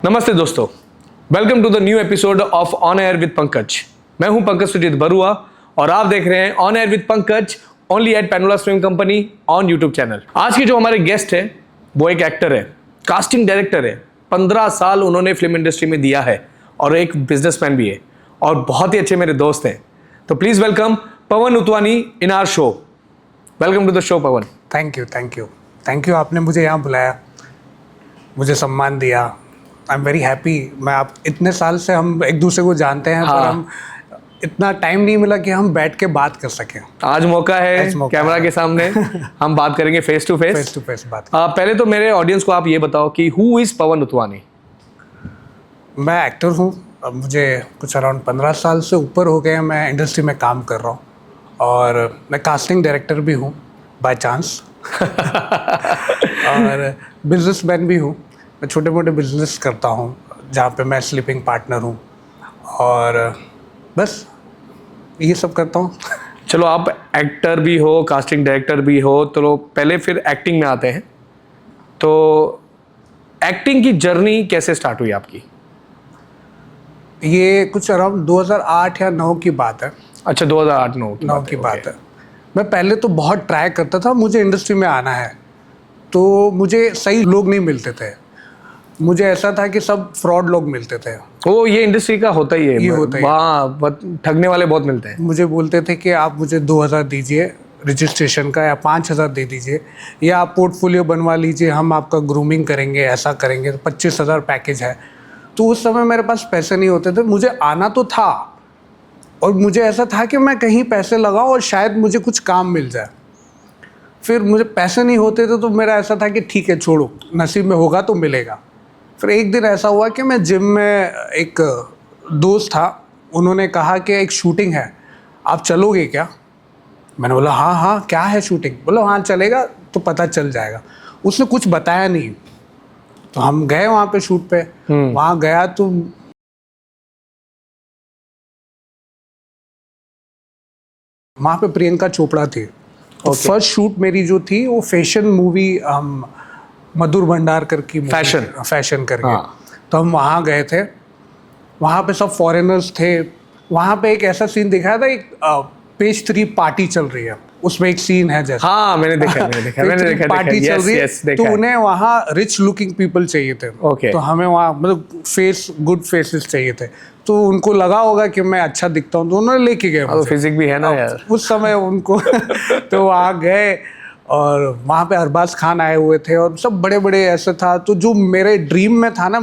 नमस्ते दोस्तों, welcome to the new episode of on air with Pankaj. मैं हूं पंकज सुजीत बरुआ और आप देख रहे हैं on air with Pankaj only at पेनोलास film company on YouTube channel. आज के जो हमारे गेस्ट है वो एक एक्टर है, कास्टिंग डायरेक्टर है। 15 साल उन्होंने फिल्म इंडस्ट्री में दिया है और एक बिजनेसमैन भी है और बहुत ही अच्छे मेरे दोस्त हैं। तो please welcome Pawan Utwani in our show. Welcome to the show Pawan. Thank you आपने मुझे यहाँ बुलाया, मुझे सम्मान दिया। I am very happy. मैं आप इतने साल से हम एक दूसरे को जानते हैं, पर हम इतना टाइम नहीं मिला कि हम बैठ के बात कर सकें। आज मौका है कैमरा के सामने हम बात करेंगे फेस टू फेस बात। पहले तो मेरे ऑडियंस को आप ये बताओ कि हु इज पवन उतवानी। मैं एक्टर हूँ, मुझे कुछ अराउंड 15 साल से ऊपर हो गए हैं मैं इंडस्ट्री में काम कर रहा हूँ, और मैं कास्टिंग डायरेक्टर भी हूँ बाय चांस और बिजनेसमैन भी हूँ। मैं छोटे मोटे बिजनेस करता हूँ जहाँ पे मैं स्लीपिंग पार्टनर हूँ, और बस ये सब करता हूँ। चलो, आप एक्टर भी हो, कास्टिंग डायरेक्टर भी हो, तो पहले फिर एक्टिंग में आते हैं। तो एक्टिंग की जर्नी कैसे स्टार्ट हुई आपकी? ये कुछ अराउंड 2008 या 9 की बात है। अच्छा, 2008-9 की बात है। मैं पहले तो बहुत ट्राई करता था, मुझे इंडस्ट्री में आना है, तो मुझे सही लोग नहीं मिलते थे। मुझे ऐसा था कि सब फ्रॉड लोग मिलते थे। ओ, ये इंडस्ट्री का होता ही है, ये होता ही वहाँ ठगने वाले बहुत मिलते हैं। मुझे बोलते थे कि आप मुझे 2000 दीजिए रजिस्ट्रेशन का, या 5000 दे दीजिए, या आप पोर्टफोलियो बनवा लीजिए, हम आपका ग्रूमिंग करेंगे, ऐसा करेंगे, 25,000 पैकेज है। तो उस समय मेरे पास पैसे नहीं होते थे। मुझे आना तो था, और मुझे ऐसा था कि मैं कहीं पैसे लगाऊं और शायद मुझे कुछ काम मिल जाए। फिर मुझे पैसे नहीं होते थे, तो मेरा ऐसा था कि ठीक है, छोड़ो, नसीब में होगा तो मिलेगा। फिर एक दिन ऐसा हुआ कि मैं जिम में, एक दोस्त था, उन्होंने कहा कि एक शूटिंग है, आप चलोगे क्या? मैंने बोला हाँ, क्या है शूटिंग? बोला हाँ चलेगा, तो पता चल जाएगा। उसने कुछ बताया नहीं, तो हम गए वहाँ पे शूट पे। वहाँ गया तो वहाँ पे प्रियंका चोपड़ा थी। तो फर्स्ट शूट मेरी जो थी वो फैशन मूवी, हम मधुर भंडारकर की फैशन करके। तो हम वहाँ गए थे, वहाँ पे सब फॉरेनर्स थे। वहाँ पे एक ऐसा सीन दिखाया था, एक पेज 3 पार्टी चल रही है, उसमें एक सीन है जैसे। हाँ, मैंने देखा पार्टी चल रही है, तो उन्हें वहाँ रिच लुकिंग पीपल चाहिए थे। तो हमें वहाँ मतलब गुड फेसेस चाहिए थे। तो उनको लगा होगा कि मैं अच्छा दिखता हूँ, तो उन्होंने लेके गए। तो फिजिक भी है ना यार उस समय उनको तो वहाँ गए, और वहाँ पे अरबाज खान आए हुए थे, और सब बड़े बड़े ऐसे था। तो जो मेरे ड्रीम में था ना,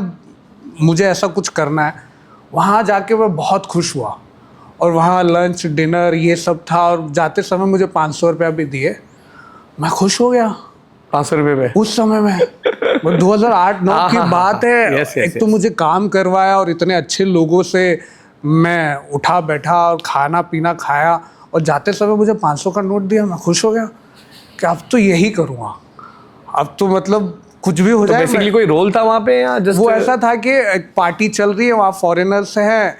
मुझे ऐसा कुछ करना है, वहाँ जाके मैं बहुत खुश हुआ। और वहाँ लंच डिनर ये सब था, और जाते समय मुझे 500 रुपया भी दिए। मैं खुश हो गया 500 रुपये में उस समय में। 2008-9 की बात है। एक तो मुझे काम करवाया, और इतने अच्छे लोगों से मैं उठा बैठा और खाना पीना खाया, और जाते समय मुझे 500 का नोट दिया। मैं खुश हो गया कि अब तो यही करूँगा, अब तो मतलब कुछ भी हो जाए। बेसिकली कोई रोल था वहाँ पे, या जस्ट वो ऐसा था कि एक पार्टी चल रही है, वहाँ फॉरेनर्स हैं,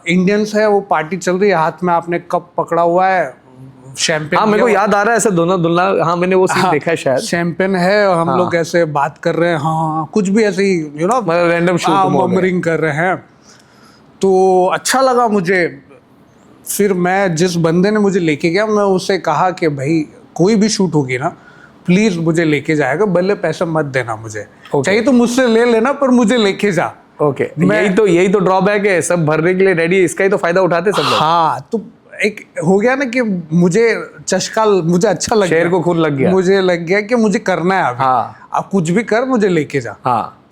इंडियंस है, वो पार्टी चल रही है, हाथ में आपने कप पकड़ा हुआ है, शैंपेन। हाँ, मेरे को याद आ रहा है ऐसे दोनों दुल्ला। हाँ, मैंने वो सीन देखा है शायद। शैंपेन है, और हम लोग ऐसे बात कर रहे हैं, हाँ कुछ भी ऐसे ही रैंडम ममरिंग कर रहे हैं। तो अच्छा लगा मुझे। फिर मैं, जिस बंदे ने मुझे लेके गया, मैं उससे कहा कि भाई कोई भी शूट होगी ना, प्लीज मुझे लेके जाएगा, भले पैसा मत देना मुझे, चाहिए तो मुझसे ले लेना, पर मुझे लेके जा। यही तो ड्रॉबैक है, सब भरने के लिए रेडी, इसका ही तो फायदा उठाते सब लोग। हाँ, तो एक हो गया ना कि मुझे चस्का, मुझे अच्छा लग गया, शेर को खून लग गया, मुझे लग गया कि मुझे करना है अभी। आप कुछ भी कर, मुझे लेके जा।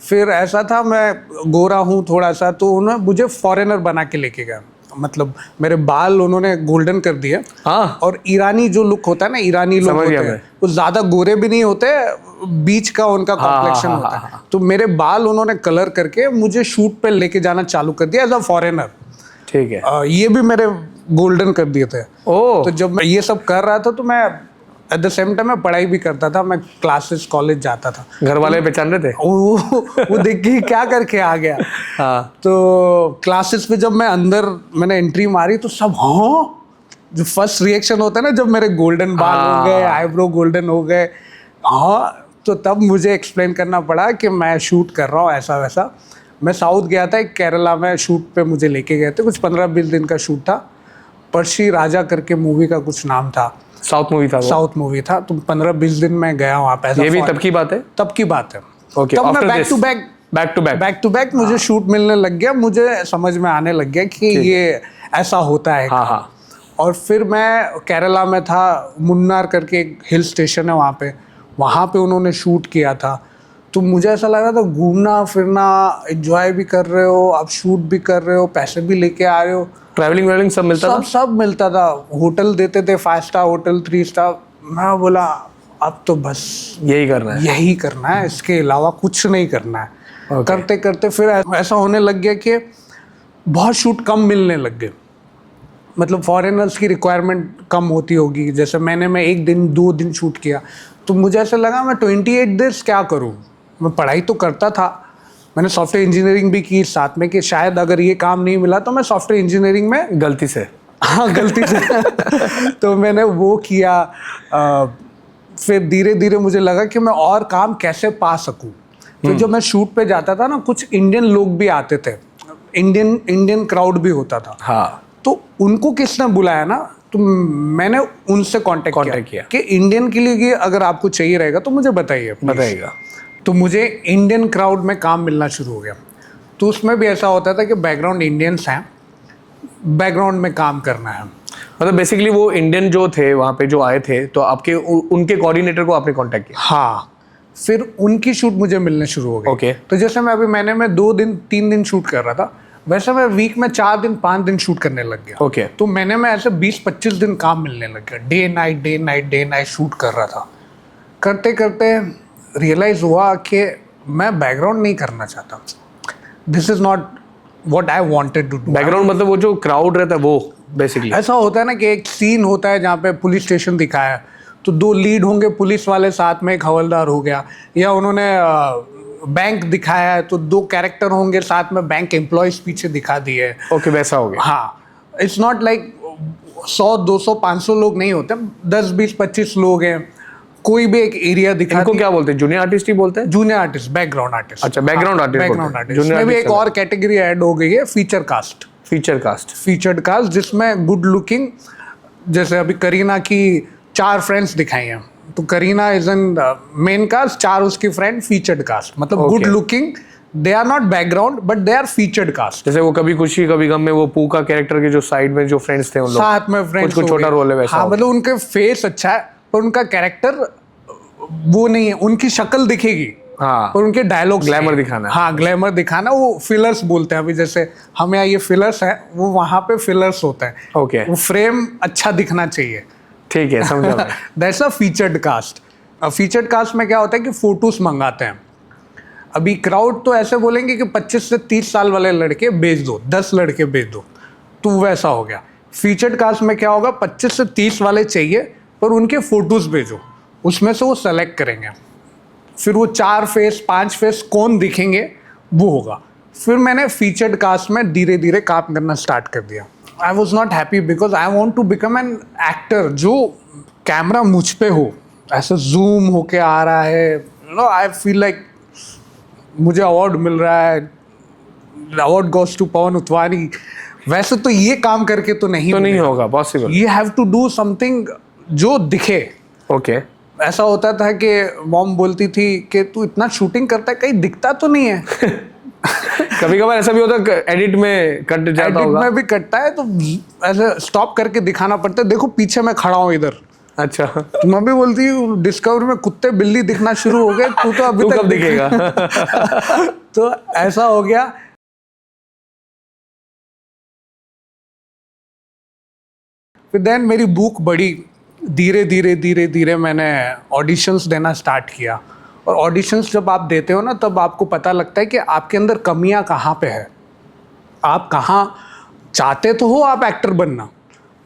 फिर ऐसा था, मैं गोरा हूँ थोड़ा सा, तो उन्होंने मुझे फॉरेनर बना के लेके गया। मतलब मेरे बाल उन्होंने गोल्डन कर दिए। और ईरानी जो लुक होता है ना, ईरानी लोग होते हैं, वो ज्यादा गोरे भी नहीं होते, बीच का उनका कॉम्प्लेक्शन होता है। तो मेरे बाल उन्होंने कलर करके मुझे शूट पे लेके जाना चालू कर दिया एज अ फॉरेनर। ठीक है। ये भी मेरे गोल्डन कर दिए थे। तो जब मैं ये सब कर रहा था, तो मैं एट द सेम टाइम मैं पढ़ाई भी करता था, मैं क्लासेस कॉलेज जाता था। घर वाले पहचान रहे थे? वो देख के क्या करके आ गया। तो क्लासेस पे जब मैं अंदर मैंने एंट्री मारी, तो सब हाँ, जो फर्स्ट रिएक्शन होता है ना, जब मेरे गोल्डन बाल हो गए, आईब्रो गोल्डन हो गए, हाँ, तो तब मुझे एक्सप्लेन करना पड़ा कि मैं शूट कर रहा हूँ ऐसा वैसा। मैं साउथ गया था, एक केरला में शूट पे मुझे लेके गए थे, कुछ 15-20 दिन का शूट था। पर्शी राजा करके मूवी का कुछ नाम था, साउथ मूवी था वो? साउथ मूवी था। तो 15-20 दिन मैं गया वहाँ पे। ये भी तब की बात है? तब की बात है। ओके, तब मैं after back this to back मुझे शूट मिलने लग गया, मुझे समझ में आने लग गया कि ये ऐसा होता है। हाँ हाँ। और फिर मैं केरला में था, मुन्नार करके एक हिल स्टेशन है वहाँ पे उन्होंने शूट किया था। तो मुझे ऐसा लग रहा था घूमना फिरना, एंजॉय भी कर रहे हो, आप शूट भी कर रहे हो, पैसे भी लेके आ रहे हो, ट्रैवलिंग सब मिलता था? सब मिलता था। होटल देते थे, 5 स्टार होटल, 3 स्टार। मैं बोला अब तो बस यही करना है, इसके अलावा कुछ नहीं करना है। करते करते फिर ऐसा होने लग गया कि बहुत शूट कम मिलने लग गए। मतलब फॉरेनर्स की रिक्वायरमेंट कम होती होगी। जैसे मैं 1 दिन 2 दिन शूट किया तो मुझे ऐसा लगा मैं 28 डेज क्या करूं। मैं पढ़ाई तो करता था, मैंने सॉफ्टवेयर इंजीनियरिंग भी की साथ में, कि शायद अगर ये काम नहीं मिला तो मैं सॉफ्टवेयर इंजीनियरिंग में गलती से तो मैंने वो किया। फिर धीरे धीरे मुझे लगा कि मैं और काम कैसे पा सकूं। तो जब मैं शूट पे जाता था ना, कुछ इंडियन लोग भी आते थे, इंडियन क्राउड भी होता था। हाँ। तो उनको किसने बुलाया ना, तो मैंने उनसे कांटेक्ट किया कि इंडियन के लिए कि अगर आपको चाहिए रहेगा तो मुझे बताइएगा। तो मुझे इंडियन क्राउड में काम मिलना शुरू हो गया। तो उसमें भी ऐसा होता था कि बैकग्राउंड इंडियंस हैं, बैकग्राउंड में काम करना है। मतलब बेसिकली वो इंडियन जो थे वहाँ पे जो आए थे, तो आपके उनके कोऑर्डिनेटर को आपने कांटेक्ट किया? हाँ, फिर उनकी शूट मुझे मिलने शुरू हो गई। ओके। तो जैसे मैं 2 दिन 3 दिन शूट कर रहा था, वैसे मैं वीक में 4 दिन 5 दिन शूट करने लग गया। ओके। तो मैं ऐसे 20-25 दिन काम मिलने लग गया, डे नाइट शूट कर रहा था। करते करते रियलाइज हुआ कि मैं बैकग्राउंड नहीं करना चाहता। This is not what I wanted to do. Background मतलब वो जो क्राउड रहता है वो बेसिकली ऐसा होता है ना कि एक सीन होता है जहाँ पे पुलिस स्टेशन दिखाया है, तो 2 लीड होंगे पुलिस वाले, साथ में एक हवलदार हो गया, या उन्होंने बैंक दिखाया है तो 2 कैरेक्टर होंगे, साथ में बैंक एम्प्लॉयज पीछे दिखा दिए। ओके, वैसा हो गया। हाँ, इट्स नॉट लाइक 100 200 500 लोग नहीं होते, 10 20 25 लोग हैं, कोई भी एक एरिया दिखा। इनको क्या बोलते हैं? जूनियर आर्टिस्ट ही बोलते हैं? Junior artist, background artist. अच्छा, बैकग्राउंड आर्टिस्ट। उसमें भी एक और कैटेगरी ऐड हो गई है, फीचर कास्ट, जिसमें गुड लुकिंग, जैसे अभी करीना की 4 फ्रेंड्स दिखाई हैं, तो Kareena is in main cast, 4 उसकी फ्रेंड फीचर्ड कास्ट। मतलब good looking, they are not background but they are featured cast. जैसे वो कभी खुशी कभी गम में वो पू का कैरेक्टर के जो साइड में जो फ्रेंड्स थे उन लोग साथ में फ्रेंड्स, कुछ छोटा रोल है वैसा। हाँ, मतलब उनके फेस अच्छा है पर उनका कैरेक्टर वो नहीं है। उनकी शक्ल दिखेगी, हाँ, पर उनके डायलॉग ग्लैमर दिखाना। हाँ, ग्लैमर दिखाना, वो फिलर्स बोलते हैं। अभी जैसे हम यहाँ ये फिलर्स है, वो वहाँ पे फिलर्स होता है। ओके। वो फ्रेम अच्छा दिखना चाहिए। ठीक है, समझा मैं। That's a featured cast. Featured cast में क्या होता है कि फोटोज मंगाते हैं। अभी क्राउड तो ऐसे बोलेंगे कि 25 से 30 साल वाले लड़के भेज दो, 10 लड़के भेज दो, तो वैसा हो गया। फीचर्ड कास्ट में क्या होगा, 25 से 30 वाले चाहिए पर उनके फोटोज भेजो, उसमें से वो सेलेक्ट करेंगे। फिर वो 4 फेस 5 फेस कौन दिखेंगे वो होगा। फिर मैंने फीचर्ड कास्ट में धीरे धीरे काम करना स्टार्ट कर दिया। I was not happy because I want to become an actor, जो कैमरा मुझ पे हो, ऐसे जूम होके आ रहा है। नो, आई फील लाइक मुझे अवार्ड मिल रहा है, अवार्ड गोस टू पवन उत्वानी। वैसे तो ये काम करके तो नहीं होगा possible. You have to do something जो दिखे। ओके। ऐसा होता था कि मॉम बोलती थी कि तू इतना शूटिंग करता है, कहीं दिखता तो नहीं है। कभी कभार ऐसा भी होता है, एडिट में कट जाता होगा। एडिट में भी कटता है तो ऐसे स्टॉप करके दिखाना पड़ता है, देखो पीछे मैं खड़ा हूँ इधर। अच्छा। मम्मी बोलती है डिस्कवरी में कुत्ते बिल्ली दिखना शुरू हो गए, तू तो अभी तक कब दिखेगा? तो ऐसा हो गया। फिर देन मेरी भूख बढ़ी, धीरे धीरे मैंने ऑडिशंस देना स्टार्ट किया। और ऑडिशंस जब आप देते हो ना, तब आपको पता लगता है कि आपके अंदर कमियां कहाँ पे है। आप कहाँ चाहते तो हो आप एक्टर बनना,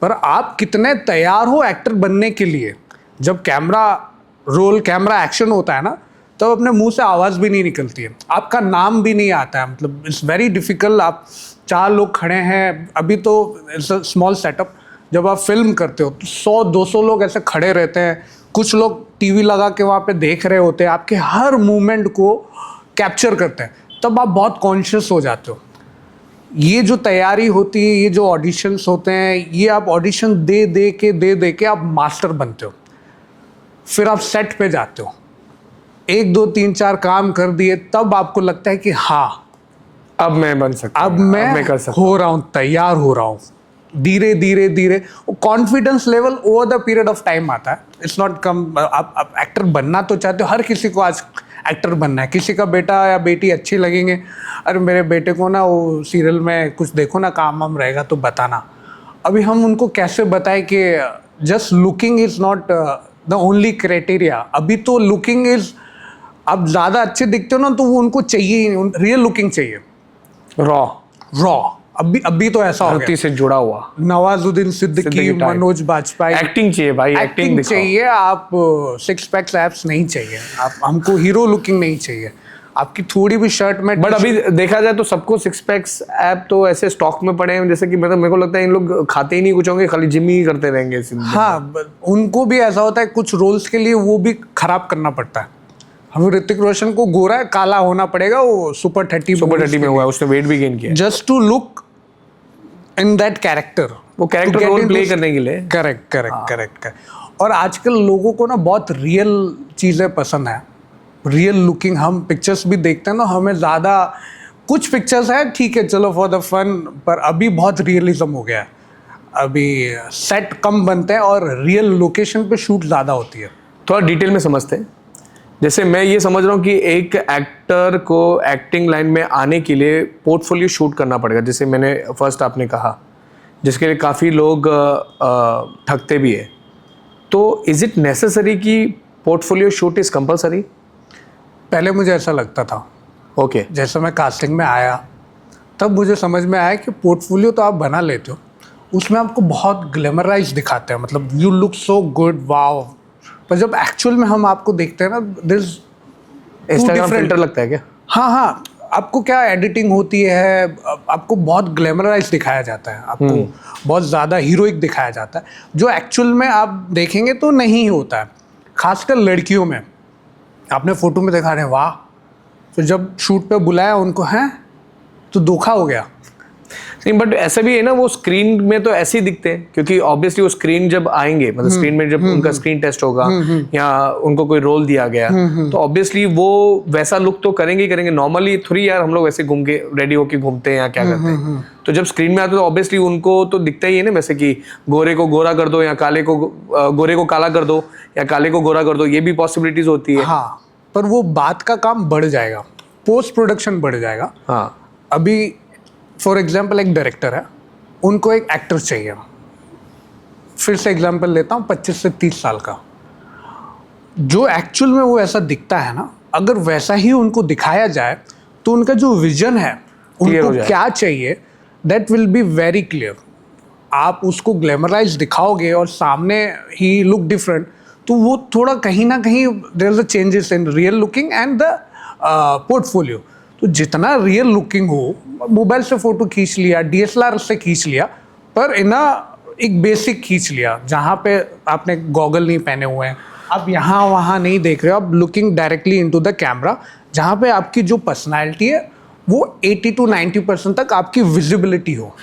पर आप कितने तैयार हो एक्टर बनने के लिए। जब कैमरा एक्शन होता है ना, तब अपने मुंह से आवाज़ भी नहीं निकलती है, आपका नाम भी नहीं आता है। मतलब इट्स वेरी डिफ़िकल्ट। आप 4 लोग खड़े हैं, अभी तो इट्स अ स्मॉल सेटअप। जब आप फिल्म करते हो तो 100-200 लोग ऐसे खड़े रहते हैं, कुछ लोग टीवी लगा के वहाँ पे देख रहे होते हैं, आपके हर मूवमेंट को कैप्चर करते हैं। तब आप बहुत कॉन्शियस हो जाते हो। ये जो तैयारी होती है, ये जो ऑडिशंस होते हैं, ये आप ऑडिशन दे के आप मास्टर बनते हो। फिर आप सेट पे जाते हो, 1 2 3 4 काम कर दिए, तब आपको लगता है कि हाँ अब मैं बन सकता अब हूँ, मैं कर सकता हो रहा हूँ, तैयार हो रहा हूँ। धीरे धीरे confidence level over the period of time आता है। It's not come. आप एक्टर बनना तो चाहते हो, हर किसी को आज एक्टर बनना है। किसी का बेटा या बेटी अच्छी लगेंगे, अरे मेरे बेटे को ना वो सीरियल में कुछ देखो ना, काम वाम रहेगा तो बताना। अभी हम उनको कैसे बताएं कि just looking is not the only criteria. अभी तो लुकिंग इज, आप ज़्यादा अच्छे दिखते हो ना तो वो उनको चाहिए ही नहीं, रियल लुकिंग चाहिए, रॉ। अभी तो ऐसा हो गया, धरती से जुड़ा हुआ। नवाजुद्दीन सिद्दीकी, type। मनोज बाजपेयी, एक्टिंग चाहिए भाई, एक्टिंग चाहिए। आप 6 पैक्स एब्स नहीं चाहिए, आप हमको हीरो लुकिंग नहीं चाहिए। आपकी थोड़ी भी शर्ट में, बट अभी देखा जाए तो सबको 6 पैक्स ऐप तो ऐसे स्टॉक में पड़े हैं, जैसे कि मतलब मेरे को लगता है इन लोग खाते ही नहीं कुछ होंगे, खाली जिम ही करते रहेंगे। हाँ, उनको भी ऐसा होता है, कुछ रोल्स के लिए वो भी खराब करना पड़ता है। हम ऋतिक रोशन को गोरा है, काला होना पड़ेगा, वो सुपर 30 में हुआ है, उसने वेट भी गेन किया, just to look in that character, वो कैरेक्टर रोल प्ले करने के लिए। करेक्ट। और आजकल लोगों को ना बहुत रियल चीज़ें पसंद है, रियल लुकिंग। हम पिक्चर्स भी देखते हैं ना, हमें ज़्यादा, कुछ पिक्चर्स है ठीक है चलो फॉर द फन, पर अभी बहुत रियलिज्म हो गया है। अभी सेट कम बनते हैं और रियल लोकेशन पे शूट ज़्यादा होती है। थोड़ा डिटेल में समझते हैं। जैसे मैं ये समझ रहा हूँ कि एक एक्टर को एक्टिंग लाइन में आने के लिए पोर्टफोलियो शूट करना पड़ेगा, जैसे मैंने फर्स्ट आपने कहा, जिसके लिए काफ़ी लोग ठगते भी है। तो इज़ इट नेसेसरी कि पोर्टफोलियो शूट इज़ कंपलसरी? पहले मुझे ऐसा लगता था। ओके। जैसे मैं कास्टिंग में आया तब मुझे समझ में आया कि पोर्टफोलियो तो आप बना लेते हो, उसमें आपको बहुत ग्लैमराइज दिखाते हैं, मतलब you look so good, wow. पर जब एक्चुअल में हम आपको देखते हैं ना, दिस इंस्टाग्राम फिल्टर लगता है क्या? हाँ, आपको क्या एडिटिंग होती है, आपको बहुत ग्लैमराइज दिखाया जाता है, आपको बहुत ज़्यादा हीरोइक दिखाया जाता है, जो एक्चुअल में आप देखेंगे तो नहीं होता है। खासकर लड़कियों में आपने फोटो में देखा रहे वाह, तो जब शूट पे बुलाया उनको, हैं तो धोखा हो गया। नहीं, बट ऐसा भी है ना, वो स्क्रीन में तो ऐसे ही दिखते हैं, क्योंकि ऑब्वियसली वो स्क्रीन जब आएंगे, मतलब स्क्रीन में जब उनका स्क्रीन टेस्ट होगा या उनको कोई रोल दिया गया, तो ऑब्वियसली वो वैसा लुक तो करेंगे ही करेंगे। नॉर्मली थोड़ी यार हम लोग ऐसे घूम के रेडी होके घूमते हैं या क्या करते हैं, तो जब स्क्रीन में आते तो ऑब्वियसली उनको तो दिखता ही है ना, वैसे कि गोरे को गोरा कर दो या काले को गोरे को काला कर दो या काले को गोरा कर दो, ये भी पॉसिबिलिटीज होती है। हाँ, पर वो बात का काम बढ़ जाएगा, पोस्ट प्रोडक्शन बढ़ जाएगा। हाँ, अभी फॉर एग्जाम्पल एक डायरेक्टर है, उनको एक एक्टर चाहिए, फिर से एग्जाम्पल लेता हूँ 25 से 30 साल का, जो एक्चुअल में वो ऐसा दिखता है ना, अगर वैसा ही उनको दिखाया जाए तो उनका जो विजन है, उनको क्या चाहिए, that will be very clear. आप उसको ग्लैमराइज दिखाओगे और सामने ही लुक डिफरेंट, तो वो थोड़ा कहीं ना कहीं there is a changes in real looking and the portfolio. तो जितना रियल लुकिंग हो, मोबाइल से फ़ोटो खींच लिया, DSLR से खींच लिया, पर एक बेसिक खींच लिया, जहाँ पे आपने गॉगल नहीं पहने हुए हैं, आप यहाँ वहाँ नहीं देख रहे हो, आप looking directly into the camera, जहाँ पे आपकी जो पर्सनैलिटी है वो 80 to 90% तक आपकी विजिबिलिटी हो।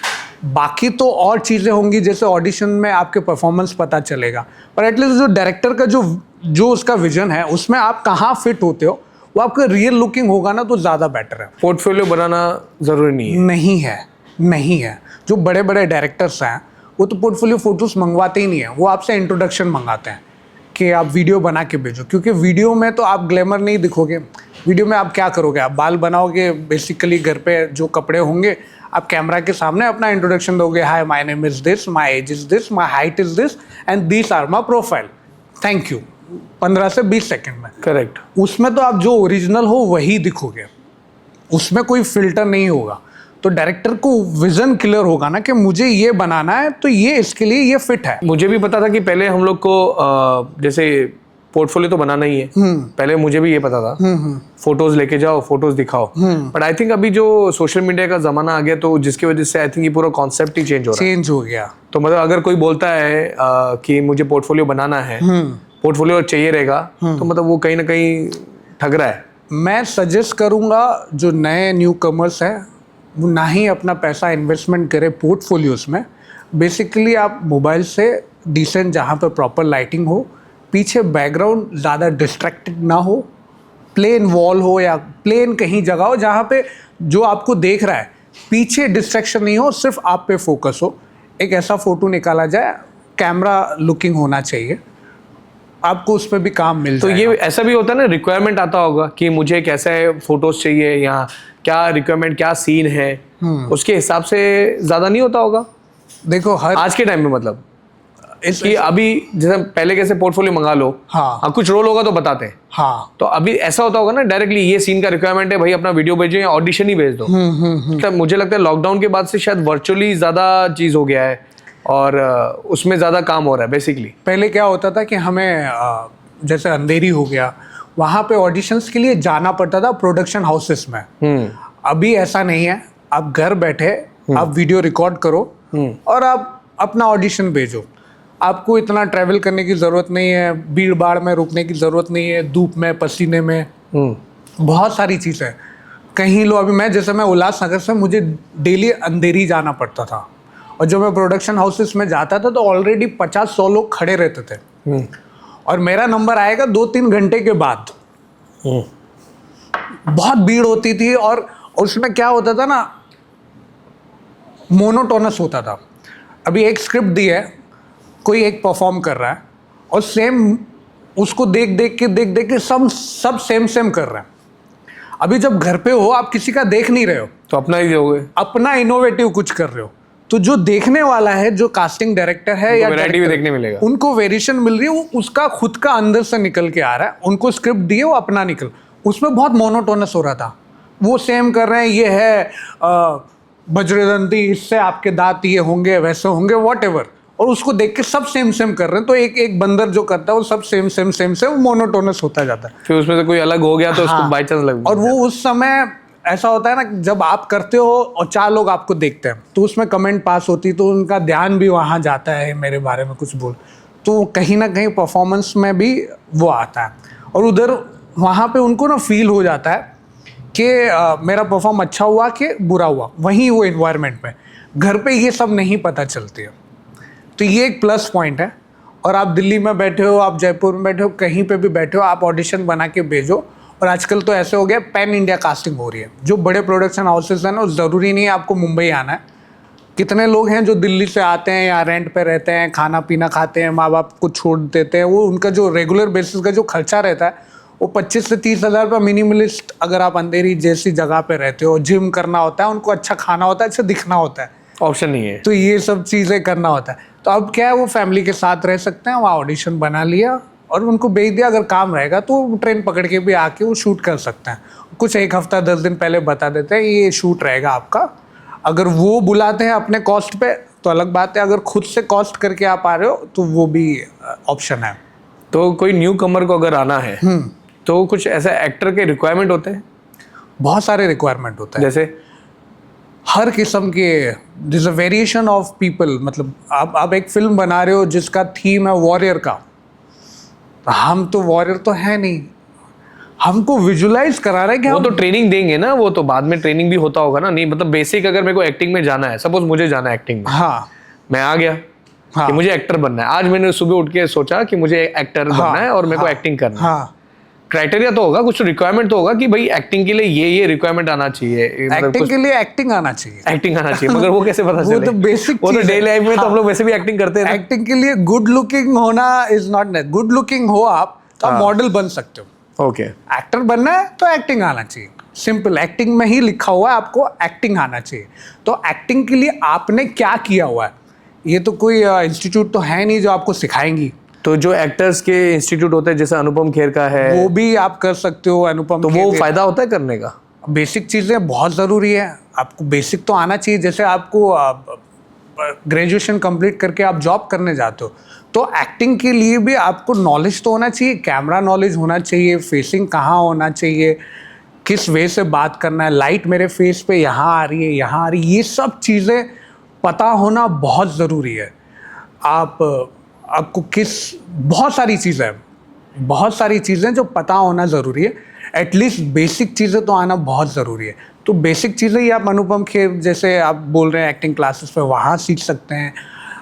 बाकी तो और चीज़ें होंगी, जैसे ऑडिशन में आपके परफॉर्मेंस पता चलेगा, पर एटलीस्ट जो डायरेक्टर का जो उसका विजन है, उसमें आप कहाँ फिट होते हो, वो आपका रियल लुकिंग होगा ना, तो ज़्यादा बेटर है। पोर्टफोलियो बनाना ज़रूरी नहीं है। नहीं है। जो बड़े बड़े डायरेक्टर्स हैं वो तो पोर्टफोलियो फ़ोटोज़ मंगवाते ही नहीं है, वो आपसे इंट्रोडक्शन मंगाते हैं कि आप वीडियो बना के भेजो, क्योंकि वीडियो में तो आप ग्लैमर नहीं दिखोगे। वीडियो में आप क्या करोगे, आप बाल बनाओगे, बेसिकली घर पे जो कपड़े होंगे, आप कैमरा के सामने अपना इंट्रोडक्शन दोगे, hi my name is this, my age is this, my height is this and this are my profile, thank you, 15 से 20 सेकंड में। करेक्ट। उसमें तो आप जो ओरिजिनल हो वही दिखोगे, उसमें कोई फिल्टर नहीं होगा। तो डायरेक्टर को विजन क्लियर होगा ना कि मुझे ये बनाना है, तो ये इसके लिए ये फिट है। मुझे भी पता था कि पहले हम लोग को जैसे पोर्टफोलियो तो बनाना ही है, पहले मुझे भी ये पता था, फोटोज लेके जाओ, फोटोज दिखाओ। बट आई थिंक अभी जो सोशल मीडिया का जमाना आ गया, तो जिसकी वजह से आई थिंक ये पूरा कॉन्सेप्ट ही चेंज हो गया। तो मतलब अगर कोई बोलता है कि मुझे पोर्टफोलियो बनाना है, पोर्टफोलियो चाहिए रहेगा, तो मतलब वो कहीं ना कहीं ठग रहा है। मैं सजेस्ट करूँगा जो नए न्यू कमर्स हैं वो ना ही अपना पैसा इन्वेस्टमेंट करें पोर्टफोलियोज़ में। बेसिकली आप मोबाइल से डिसेंट जहाँ पर प्रॉपर लाइटिंग हो, पीछे बैकग्राउंड ज़्यादा डिस्ट्रैक्टेड ना हो, प्लेन वॉल हो या प्लेन कहीं जगह हो जहाँ पे जो आपको देख रहा है पीछे डिस्ट्रैक्शन नहीं हो, सिर्फ आप पे फोकस हो। एक ऐसा फ़ोटो निकाला जाए, कैमरा लुकिंग होना चाहिए, आपको उस पर भी काम मिल तो जाएगा। ये ऐसा भी होता है ना, रिक्वायरमेंट आता होगा कि मुझे कैसे फोटोज चाहिए या क्या रिक्वायरमेंट, क्या सीन है, उसके हिसाब से ज्यादा नहीं होता होगा देखो हर आज के टाइम में, मतलब इस कि अभी जैसे पहले कैसे पोर्टफोलियो मंगा लो, हाँ कुछ रोल होगा तो बताते हैं, हाँ तो अभी ऐसा होता होगा ना डायरेक्टली ये सीन का रिक्वायरमेंट है भाई, अपना वीडियो भेजो या ऑडिशन ही भेज दो। तो मुझे लगता है लॉकडाउन के बाद से शायद वर्चुअली ज्यादा चीज हो गया है और उसमें ज्यादा काम हो रहा है बेसिकली। पहले क्या होता था कि हमें जैसे अंधेरी हो गया, वहाँ पे ऑडिशंस के लिए जाना पड़ता था प्रोडक्शन हाउसेस में। अभी ऐसा नहीं है, आप घर बैठे आप वीडियो रिकॉर्ड करो और आप अपना ऑडिशन भेजो। आपको इतना ट्रैवल करने की ज़रूरत नहीं है, भीड़ भाड़ में रुकने की ज़रूरत नहीं है, धूप में पसीने में, बहुत सारी चीज़ें। कहीं लो, अभी मैं उल्लासनगर से मुझे डेली अंधेरी जाना पड़ता था और जब मैं प्रोडक्शन हाउसेस में जाता था तो ऑलरेडी 50-100 लोग खड़े रहते थे और मेरा नंबर आएगा 2-3 घंटे के बाद। बहुत भीड़ होती थी और उसमें क्या होता था ना, मोनोटोनस होता था। अभी एक स्क्रिप्ट दी है, कोई एक परफॉर्म कर रहा है और सेम उसको देख देख के सब सेम कर रहे हैं। अभी जब घर पे हो, आप किसी का देख नहीं रहे हो, तो अपना ही दोगे, अपना इनोवेटिव कुछ कर रहे हो, तो जो देखने वाला है, जो कास्टिंग डायरेक्टर है या वैरायटी भी देखने मिलेगा, उनको वेरिएशन मिल रही है, वो उसका खुद का अंदर से निकल के आ रहा है। उनको स्क्रिप्ट दी है, वो अपना निकल, उसमें बहुत मोनोटोनस हो रहा था। वो सेम कर रहे हैं, ये है बज्रदंती, इससे आपके दांत ये होंगे वैसे होंगे वॉट, और उसको देख के सब सेम कर रहे हैं। तो एक बंदर जो करता है वो सब सेम मोनोटोनस होता जाता है। फिर उसमें से कोई अलग हो गया तो उसको बाई चांस लग, और वो उस समय ऐसा होता है ना, जब आप करते हो और 4 लोग आपको देखते हैं तो उसमें कमेंट पास होती, तो उनका ध्यान भी वहाँ जाता है, मेरे बारे में कुछ बोल, तो कहीं ना कहीं परफॉर्मेंस में भी वो आता है। और उधर वहाँ पे उनको ना फील हो जाता है कि मेरा परफॉर्म अच्छा हुआ कि बुरा हुआ। वहीं वो इन्वायरमेंट में, घर पे ये सब नहीं पता चलती है, तो ये एक प्लस पॉइंट है। और आप दिल्ली में बैठे हो, आप जयपुर में बैठे हो, कहीं पे भी बैठे हो, आप ऑडिशन बना के भेजो। और आजकल तो ऐसे हो गया, पैन इंडिया कास्टिंग हो रही है। जो बड़े प्रोडक्शन हाउसेस हैं ना, ज़रूरी नहीं है आपको मुंबई आना है। कितने लोग हैं जो दिल्ली से आते हैं, या रेंट पे रहते हैं, खाना पीना खाते हैं, माँ बाप को छोड़ देते हैं, वो उनका जो रेगुलर बेसिस का जो खर्चा रहता है वो 25 से 30 हज़ार रुपये मिनिमलिस्ट। अगर आप अंधेरी जैसी जगह पे रहते हो, जिम करना होता है, उनको अच्छा खाना होता है, अच्छा दिखना होता है, ऑप्शन नहीं है, तो ये सब चीज़ें करना होता है। तो अब क्या है, वो फैमिली के साथ रह सकते हैं, वहाँ ऑडिशन बना लिया और उनको भेज दिया। अगर काम रहेगा तो ट्रेन पकड़ के भी आके वो शूट कर सकते हैं। कुछ 1 हफ्ता 10 दिन पहले बता देते हैं ये शूट रहेगा आपका। अगर वो बुलाते हैं अपने कॉस्ट पे तो अलग बात है, अगर खुद से कॉस्ट करके आप आ रहे हो तो वो भी ऑप्शन है। तो कोई न्यू कमर को अगर आना है तो कुछ ऐसा एक्टर के रिक्वायरमेंट होते हैं? बहुत सारे रिक्वायरमेंट होते हैं, जैसे हर किस्म के, this a variation of people. मतलब आप एक फिल्म बना रहे हो जिसका थीम है वॉरियर का, हम तो वॉरियर तो है नहीं, हमको विजुलाइज करा रहे हैं कि वो हम तो ट्रेनिंग देंगे ना, वो तो बाद में ट्रेनिंग भी होता होगा ना। नहीं मतलब बेसिक अगर मेरे को एक्टिंग में जाना है, सपोज मुझे जाना है एक्टिंग में, हाँ मैं आ गया हाँ कि मुझे एक्टर बनना है, आज मैंने सुबह उठ के सोचा कि मुझे एक्टर बनना है और मेरे को एक्टिंग करना है, हाँ। क्राइटेरिया तो होगा, कुछ रिक्वायरमेंट तो होगा कि भाई एक्टिंग के लिए ये रिक्वायरमेंट आना चाहिए, एक्टिंग के लिए एक्टिंग आना चाहिए, एक्टिंग आना चाहिए, मगर वो कैसे पता वो चले? तो बेसिक वो तो चीज है। डे लाइफ में तो हम हाँ। लोग वैसे भी एक्टिंग करते हैं ना। एक्टिंग के लिए गुड लुकिंग होना is not necessary. Good looking हो आप तो आप मॉडल बन सकते हो। ओके, एक्टर बनना है तो एक्टिंग आना चाहिए, सिंपल। एक्टिंग में ही लिखा हुआ है आपको एक्टिंग आना चाहिए। तो एक्टिंग के लिए आपने क्या किया हुआ है, ये तो कोई इंस्टीट्यूट तो है नहीं जो आपको सिखाएंगी। तो जो एक्टर्स के इंस्टीट्यूट होते हैं जैसे अनुपम खेर का है, वो भी आप कर सकते हो, अनुपम। तो वो फायदा होता है करने का? बेसिक चीज़ें बहुत ज़रूरी है, आपको बेसिक तो आना चाहिए। जैसे आपको ग्रेजुएशन कंप्लीट करके आप जॉब करने जाते हो तो एक्टिंग के लिए भी आपको नॉलेज तो होना चाहिए, कैमरा नॉलेज होना चाहिए, फेसिंग कहाँ होना चाहिए, किस वे से बात करना है, लाइट मेरे फेस पे यहाँ आ रही है, यहाँ आ रही है, ये सब चीज़ें पता होना बहुत ज़रूरी है। आपको बहुत सारी चीज़ें जो पता होना ज़रूरी है। एटलीस्ट बेसिक चीज़ें तो आना बहुत ज़रूरी है। तो बेसिक चीज़ें ही आप अनुपम खेर जैसे आप बोल रहे हैं एक्टिंग क्लासेस पे वहाँ सीख सकते हैं।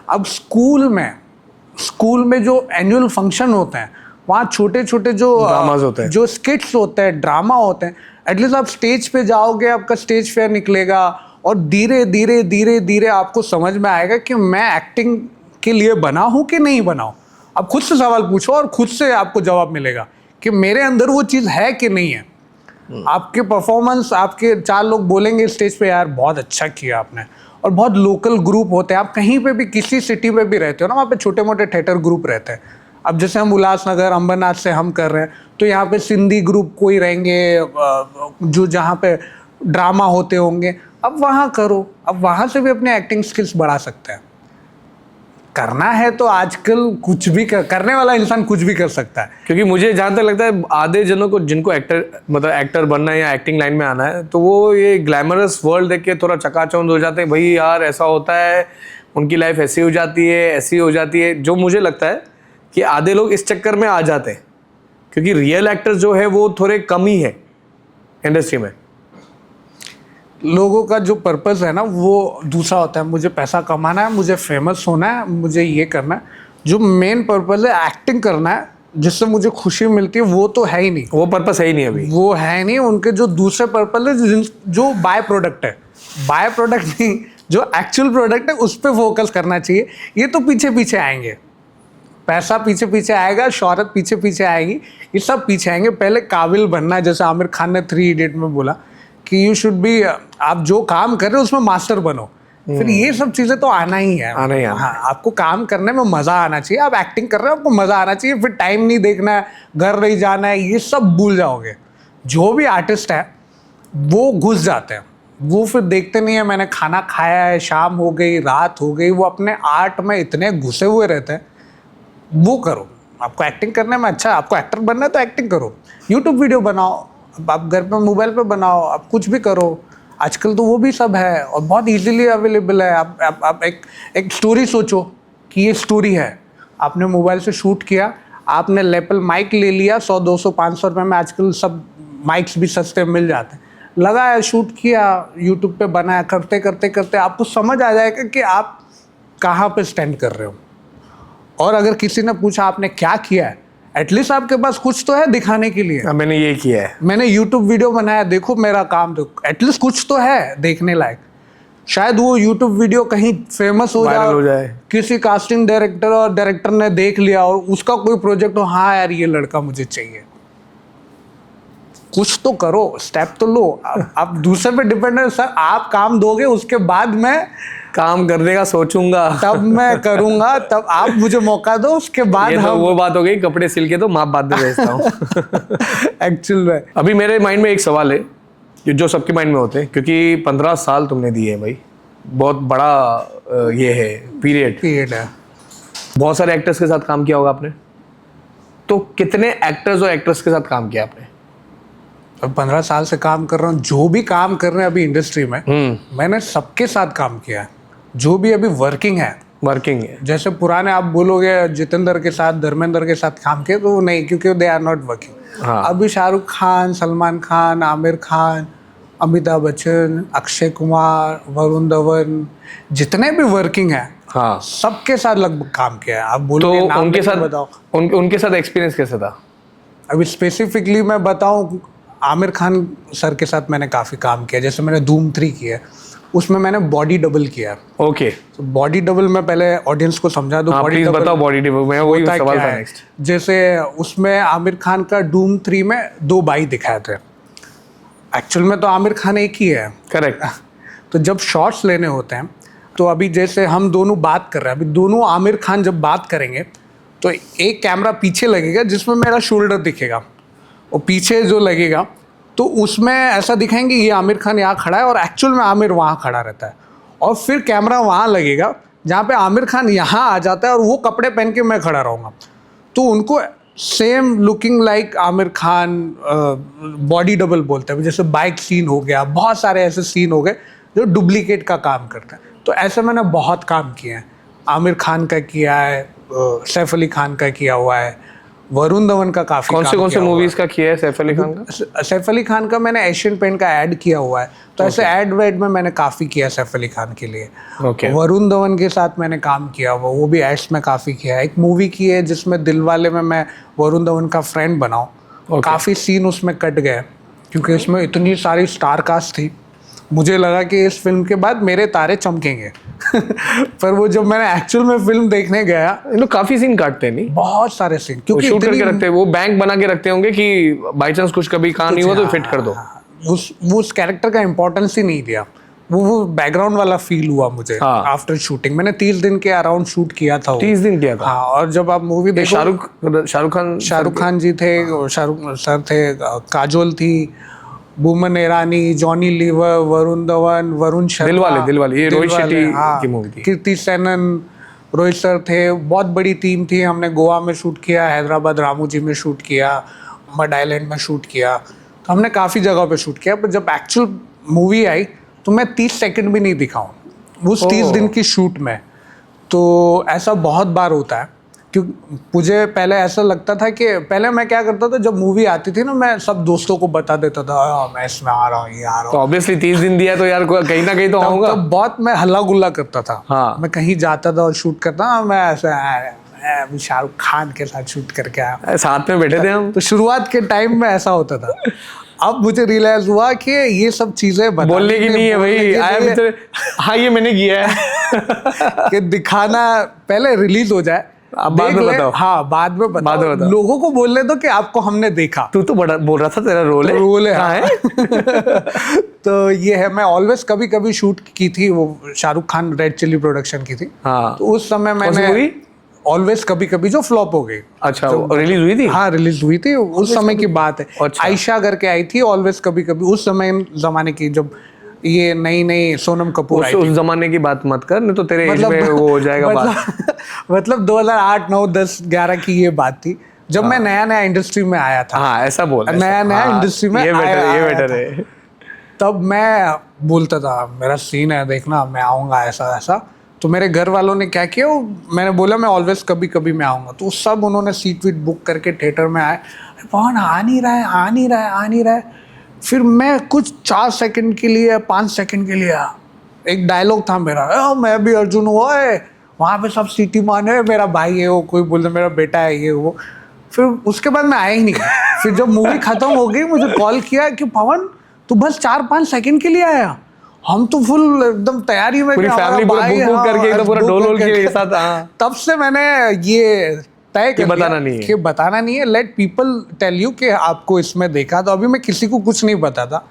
अब स्कूल में जो एनुअल फंक्शन होते हैं वहाँ छोटे छोटे जो ड्रामाज होते हैं, जो स्किट्स होते हैं, ड्रामा होते हैं, एटलीस्ट आप स्टेज पे जाओगे, आपका स्टेज फेयर निकलेगा और धीरे धीरे धीरे धीरे आपको समझ में आएगा कि मैं एक्टिंग के लिए बना हूँ कि नहीं बना हूँ। आप खुद से सवाल पूछो और खुद से आपको जवाब मिलेगा कि मेरे अंदर वो चीज़ है कि नहीं है। आपके परफॉर्मेंस, आपके 4 लोग बोलेंगे स्टेज पे यार बहुत अच्छा किया आपने। और बहुत लोकल ग्रुप होते हैं, आप कहीं पे भी किसी सिटी में भी रहते हो ना, वहाँ पे छोटे मोटे थिएटर ग्रुप रहते हैं। अब जैसे हम उल्लासनगर अंबरनाथ से हम कर रहे हैं तो यहाँ पे सिंधी ग्रुप कोई रहेंगे जो जहाँ पे ड्रामा होते होंगे, अब वहाँ करो, अब वहाँ से भी अपने एक्टिंग स्किल्स बढ़ा सकते हैं। करना है तो आजकल कुछ भी करने वाला इंसान कुछ भी कर सकता है। क्योंकि मुझे जहाँ तक लगता है आधे जनों को जिनको एक्टर बनना है या एक्टिंग लाइन में आना है तो वो ये ग्लैमरस वर्ल्ड देख के थोड़ा चकाचौंध हो जाते हैं, भाई यार ऐसा होता है, उनकी लाइफ ऐसी हो जाती है, ऐसी हो जाती है। जो मुझे लगता है कि आधे लोग इस चक्कर में आ जाते हैं क्योंकि रियल एक्टर्स जो है वो थोड़े कम ही है इंडस्ट्री में। लोगों का जो पर्पस है ना वो दूसरा होता है, मुझे पैसा कमाना है, मुझे फेमस होना है, मुझे ये करना है। जो मेन पर्पस है एक्टिंग करना है जिससे मुझे खुशी मिलती है, वो तो है ही नहीं, वो पर्पस है ही नहीं अभी, वो है नहीं। उनके जो दूसरे पर्पस है जो बाय प्रोडक्ट है, बाय प्रोडक्ट नहीं, जो एक्चुअल प्रोडक्ट है उस पर फोकस करना चाहिए। ये तो पीछे पीछे आएंगे, पैसा पीछे पीछे आएगा, शोहरत पीछे पीछे आएगी, ये सब पीछे आएंगे। पहले काबिल बनना है, जैसे आमिर खान ने 3 इडियट में बोला कि यू शुड बी, आप जो काम कर रहे हो उसमें मास्टर बनो। फिर ये सब चीज़ें तो आना ही है, आना ही आना। हाँ, आपको काम करने में मज़ा आना चाहिए। आप एक्टिंग कर रहे हो, आपको मज़ा आना चाहिए। फिर टाइम नहीं देखना है, घर नहीं जाना है, ये सब भूल जाओगे। जो भी आर्टिस्ट है वो घुस जाते हैं, वो फिर देखते नहीं है मैंने खाना खाया है, शाम हो गई, रात हो गई, वो अपने आर्ट में इतने घुसे हुए रहते हैं। वो करो, आपको एक्टिंग करने में अच्छा है, आपको एक्टर बनना है तो एक्टिंग करो, यूट्यूब वीडियो बनाओ, आप घर पे मोबाइल पे बनाओ, आप कुछ भी करो। आजकल तो वो भी सब है और बहुत इजीली अवेलेबल है। आप एक स्टोरी सोचो कि ये स्टोरी है, आपने मोबाइल से शूट किया, आपने लेपल माइक ले लिया, 100 200 500 रुपये में आजकल सब माइक्स भी सस्ते मिल जाते हैं, लगाया, शूट किया, यूट्यूब पे बनाया, करते करते करते आपको समझ आ जाएगा कि आप कहाँ पे स्टैंड कर रहे हो। और अगर किसी ने पूछा आपने क्या किया है, एटलीस्ट आपके पास कुछ तो है दिखाने के लिए। मैंने ये किया है, मैंने यूट्यूब वीडियो बनाया, देखो मेरा काम, देखो, एटलीस्ट कुछ तो है देखने लायक। शायद वो यूट्यूब वीडियो कहीं फेमस हो जाए, किसी कास्टिंग डायरेक्टर और डायरेक्टर ने देख लिया और उसका कोई प्रोजेक्ट हो, हाँ यार ये लड़का मुझे चाहिए। कुछ तो करो, स्टेप तो लो। आप दूसरे पे डिपेंड है, सर आप काम दोगे उसके बाद मैं काम करने का सोचूंगा, तब मैं करूंगा, तब आप मुझे मौका दो, उसके बाद ये तो हम वो बात हो गई, कपड़े सिल के तो माप बाद में भेजता हूँ। एक्चुअल में अभी मेरे माइंड में एक सवाल है जो सबके माइंड में होते हैं, क्योंकि 15 साल तुमने दिए भाई, बहुत बड़ा ये है पीरियड है। बहुत सारे एक्टर्स के साथ काम किया होगा आपने, तो कितने एक्टर्स और एक्ट्रेस के साथ काम किया आपने? 15 साल से काम कर रहा हूँ, जो भी काम कर रहे हैं अभी इंडस्ट्री में, मैंने सबके साथ काम किया है, जो भी अभी वर्किंग है। जैसे पुराने आप बोलोगे जितेंद्र के साथ, धर्मेंद्र के साथ काम किए, तो नहीं, क्योंकि दे आर नॉट वर्किंग। हाँ। अभी शाहरुख खान, सलमान खान, आमिर खान, अमिताभ बच्चन, अक्षय कुमार, वरुण धवन, जितने भी वर्किंग है, हाँ, सबके साथ लगभग काम किया है। आप तो बोलोगे नाम उनके लेके साथ बताओ। उनके साथ एक्सपीरियंस कैसा था? अभी स्पेसिफिकली मैं बताऊं, आमिर खान सर के साथ मैंने काफ़ी काम किया। जैसे मैंने धूम 3 किया, उसमें मैंने बॉडी डबल किया। ओके, तो बॉडी डबल में पहले ऑडियंस को समझा दूं, बॉडी डबल बताओ, बॉडी डबल में वही सवाल था नेक्स्ट। जैसे उसमें आमिर खान का धूम 3 में 2 भाई दिखाए थे, एक्चुअल में तो आमिर खान एक ही है, करेक्ट। तो जब शॉट्स लेने होते हैं, तो अभी जैसे हम दोनों बात कर रहे हैं, अभी दोनों आमिर खान जब बात करेंगे तो एक कैमरा पीछे लगेगा जिसमें मेरा शोल्डर दिखेगा, और पीछे जो लगेगा तो उसमें ऐसा दिखाएंगे ये आमिर खान यहाँ खड़ा है और एक्चुअल में आमिर वहाँ खड़ा रहता है। और फिर कैमरा वहाँ लगेगा जहाँ पे आमिर खान यहाँ आ जाता है और वो कपड़े पहन के मैं खड़ा रहूँगा, तो उनको same looking like Aamir Khan body double बोलते हैं। जैसे बाइक सीन हो गया, बहुत सारे ऐसे सीन हो गए जो डुप्लीकेट का काम करते हैं। तो ऐसे मैंने बहुत काम किए हैं, आमिर खान का किया है, सैफ अली खान का किया हुआ है, वरुण धवन का काफी कौन काम से किया हुआ मूवीज का किया है सैफ अली खान का? सैफ अली खान का मैंने एशियन पेंट का ऐड किया हुआ है, तो ऐसे ऐड वेड में मैंने काफ़ी किया सैफ अली खान के लिए। ओके। वरुण धवन के साथ मैंने काम किया हुआ, वो भी एड्स में काफ़ी किया है। एक मूवी की है जिसमें दिलवाले में मैं वरुण धवन का फ्रेंड बनाऊँ, काफ़ी सीन उसमें कट गए क्योंकि उसमें इतनी सारी स्टार कास्ट थी। मुझे लगा कि इस फिल्म के बाद मेरे तारे चमकेंगे पर वो जब मैंने एक्चुअल में फिल्म देखने गया, ये लोग काफी सीन काटते हैं नहीं? बहुत सारे सीन वो क्योंकि शूट करके इतनी रखते हैं, वो बैंक बना के रखते होंगे कि बाई चांस कुछ कभी कहाँ नहीं हुआ तो फिट कर दो। उस कैरेक्टर का इम्पोर्टेंस ही नहीं दिया, वो बैकग्राउंड वाला फील हुआ मुझे आफ्टर शूटिंग। मैंने 30 दिन के अराउंड शूट किया था। 30 दिन किया था? हाँ, और जब आप मूवी देखो, शाहरुख खान जी थे, शाहरुख सर थे, काजोल थी, बुमन ईरानी, जॉनी लीवर, वरुण धवन, वरुण शर्मा, दिलवाले ये रोहित शेट्टी की मूवी थी। कीर्ति सेनन, रोहित सर थे, बहुत बड़ी टीम थी। हमने गोवा में शूट किया, हैदराबाद रामोजी में शूट किया, मड आइलैंड में शूट किया, तो हमने काफ़ी जगह पे शूट किया। पर जब एक्चुअल मूवी आई तो मैं 30 सेकंड भी नहीं दिखाऊँ उस 30 दिन की शूट में। तो ऐसा बहुत बार होता है, क्योंकि मुझे पहले ऐसा लगता था कि पहले मैं क्या करता था, जब मूवी आती थी ना, मैं सब दोस्तों को बता देता था मैं इसमें आ रहा हूँ, ये आ रहा हूँ। तो ऑब्वियसली 30 दिन दिया तो यार कहीं ना कहीं तो आऊंगा। तब बहुत मैं हल्ला गुल्ला करता था। हाँ। मैं कहीं जाता था और शूट करता, मैं ऐसा शाहरुख खान के साथ शूट करके आया, साथ में बैठे थे हम। तो शुरुआत के टाइम में ऐसा होता था। अब मुझे रियलाइज हुआ कि ये सब चीजें बोलने की नहीं है भाई, आया तो हाँ ये मैंने किया है कि दिखाना, पहले रिलीज हो जाए, अब बाद में बताओ। हाँ, बाद में बताओ। लोगों को बोलने दो कि आपको हमने देखा। तू तो बड़ा बोल रहा था तेरा रोल है। रोल है, हाँ। तो ये है, मैं ऑलवेज कभी कभी शूट की थी, वो Shahrukh Khan red chilli production की थी। हाँ। तो उस समय मैंने ऑलवेज कभी कभी जो फ्लॉप हो गई। अच्छा, रिलीज हुई थी? हाँ, रिलीज हुई थी, उस समय की बात है। अच्छा। आयशा करके आई थी ऑलवेज कभी कभी, उस समय जमाने की, जब ये नई नई सोनम कपूर आई थी। उस जमाने की बात मत कर, नहीं तो तेरे एज में वो हो जाएगा बात। मतलब 2008, 9, 10, 11 की ये बात थी, जब मैं नया नया इंडस्ट्री में आया था। हाँ, ऐसा बोल, नया इंडस्ट्री में ये बेटर है। तब मैं बोलता था मेरा सीन है, देखना मैं आऊँगा, ऐसा ऐसा। तो मेरे घर वालों ने क्या किया, मैंने बोला मैं ऑलवेज कभी कभी मैं आऊँगा, तो सब उन्होंने सीट वीट बुक करके थिएटर में आए। पवन आ नहीं रहा है, आ नहीं रहा है, आ नहीं रहा है। फिर मैं कुछ 4 सेकंड के लिए, 5 सेकंड के लिए, एक डायलॉग था मेरा, मैं भी अर्जुन हूँ, वहाँ पे सब सीटी माने, मेरा भाई है वो, कोई बोलते मेरा बेटा है ये वो। फिर उसके बाद मैं आया ही नहीं। फिर जब मूवी खत्म हो गई, मुझे कॉल किया कि पवन तू बस 4-5 सेकंड के लिए आया, हम तो फुल एकदम तैयारी में, पूरी फैमिली पूरा बुक करके, तो पूरा डोल के साथ। हाँ। तब से मैंने ये तय कर बताना नहीं है, कि बताना नहीं है, लेट पीपल टेल यू कि आपको इसमें देखा। तो अभी मैं किसी को कुछ नहीं बताता,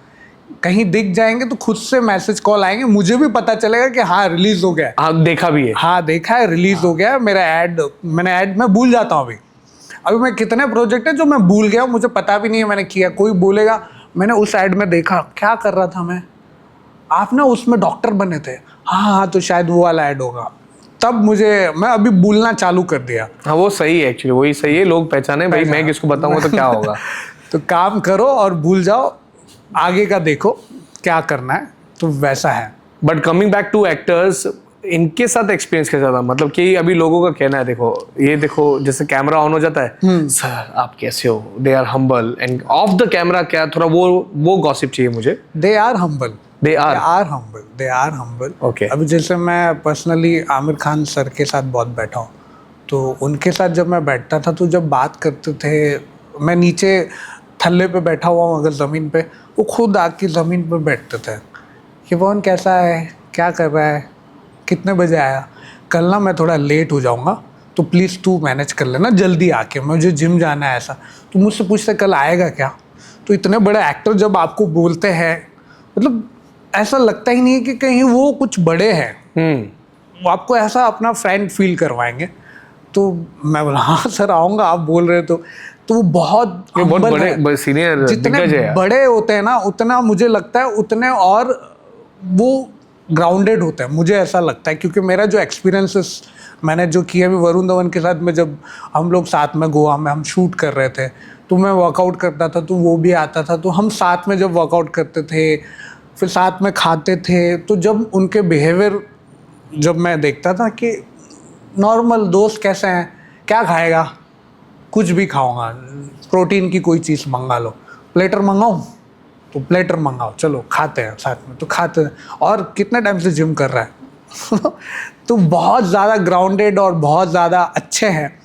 कहीं दिख जाएंगे तो खुद से मैसेज कॉल आएंगे, मुझे भी पता चलेगा कि हाँ रिलीज हो गया। हाँ, देखा भी है। हाँ, देखा है, रिलीज हो गया मेरा ऐड। मैंने ऐड में भूल जाता हूँ अभी मैं कितने प्रोजेक्ट है जो मैं भूल गया, मुझे पता भी नहीं है मैंने किया। कोई बोलेगा मैंने उस ऐड में देखा, क्या कर रहा था मैं, आप ना उसमें डॉक्टर बने थे, हाँ तो शायद वो वाला ऐड होगा। तब मैं अभी भूलना चालू कर दिया। हाँ, वो सही है, एक्चुअली वही सही है, लोग पहचाने भाई, मैं किसको बताऊंगा तो क्या होगा। तो काम करो और भूल जाओ, आगे का देखो क्या करना है, तो वैसा है। But coming back to actors, इनके साथ एक्सपीरियंस कैसा था? मतलब कि अभी लोगों का कहना है, देखो जैसे कैमरा ऑन हो जाता है, सर आप कैसे हो, they are humble, end of the camera क्या थोड़ा वो गॉसिप चाहिए मुझे। They are humble, they are humble. Okay. अभी जैसे मैं पर्सनली आमिर खान सर के साथ बहुत बैठा हूँ, तो उनके साथ जब मैं बैठता था तो जब बात करते थे, मैं नीचे थल्ले पे बैठा हुआ हूँ अगर ज़मीन पे, वो खुद आके ज़मीन पे बैठते थे कि पवन कैसा है, क्या कर रहा है, कितने बजे आया, कल ना मैं थोड़ा लेट हो जाऊँगा तो प्लीज़ तू मैनेज कर लेना, जल्दी आके मुझे जिम जाना है ऐसा। तो मुझसे पूछते कल आएगा क्या। तो इतने बड़े एक्टर जब आपको बोलते हैं, मतलब ऐसा लगता ही नहीं है कि कहीं वो कुछ बड़े हैं, वो आपको ऐसा अपना फ्रेंड फील करवाएंगे। तो मैं बोला हाँ सर आऊँगा, आप बोल रहे तो वो बहुत बड़े सीनियर, जितने बड़े होते हैं ना उतना मुझे लगता है उतने और वो ग्राउंडेड होता है, मुझे ऐसा लगता है। क्योंकि मेरा जो एक्सपीरियंसेस मैंने जो किया भी वरुण धवन के साथ में, जब हम लोग साथ में गोवा में हम शूट कर रहे थे तो मैं वर्कआउट करता था तो वो भी आता था, तो हम साथ में जब वर्कआउट करते थे फिर साथ में खाते थे, तो जब उनके बिहेवियर जब मैं देखता था कि नॉर्मल दोस्त कैसे हैं, क्या खाएगा, कुछ भी खाऊंगा, प्रोटीन की कोई चीज़ मंगा लो, प्लेटर मंगाऊँ तो प्लेटर मंगाओ, चलो खाते हैं साथ में, तो खाते हैं। और कितने टाइम से जिम कर रहा है तो बहुत ज़्यादा ग्राउंडेड और बहुत ज़्यादा अच्छे हैं।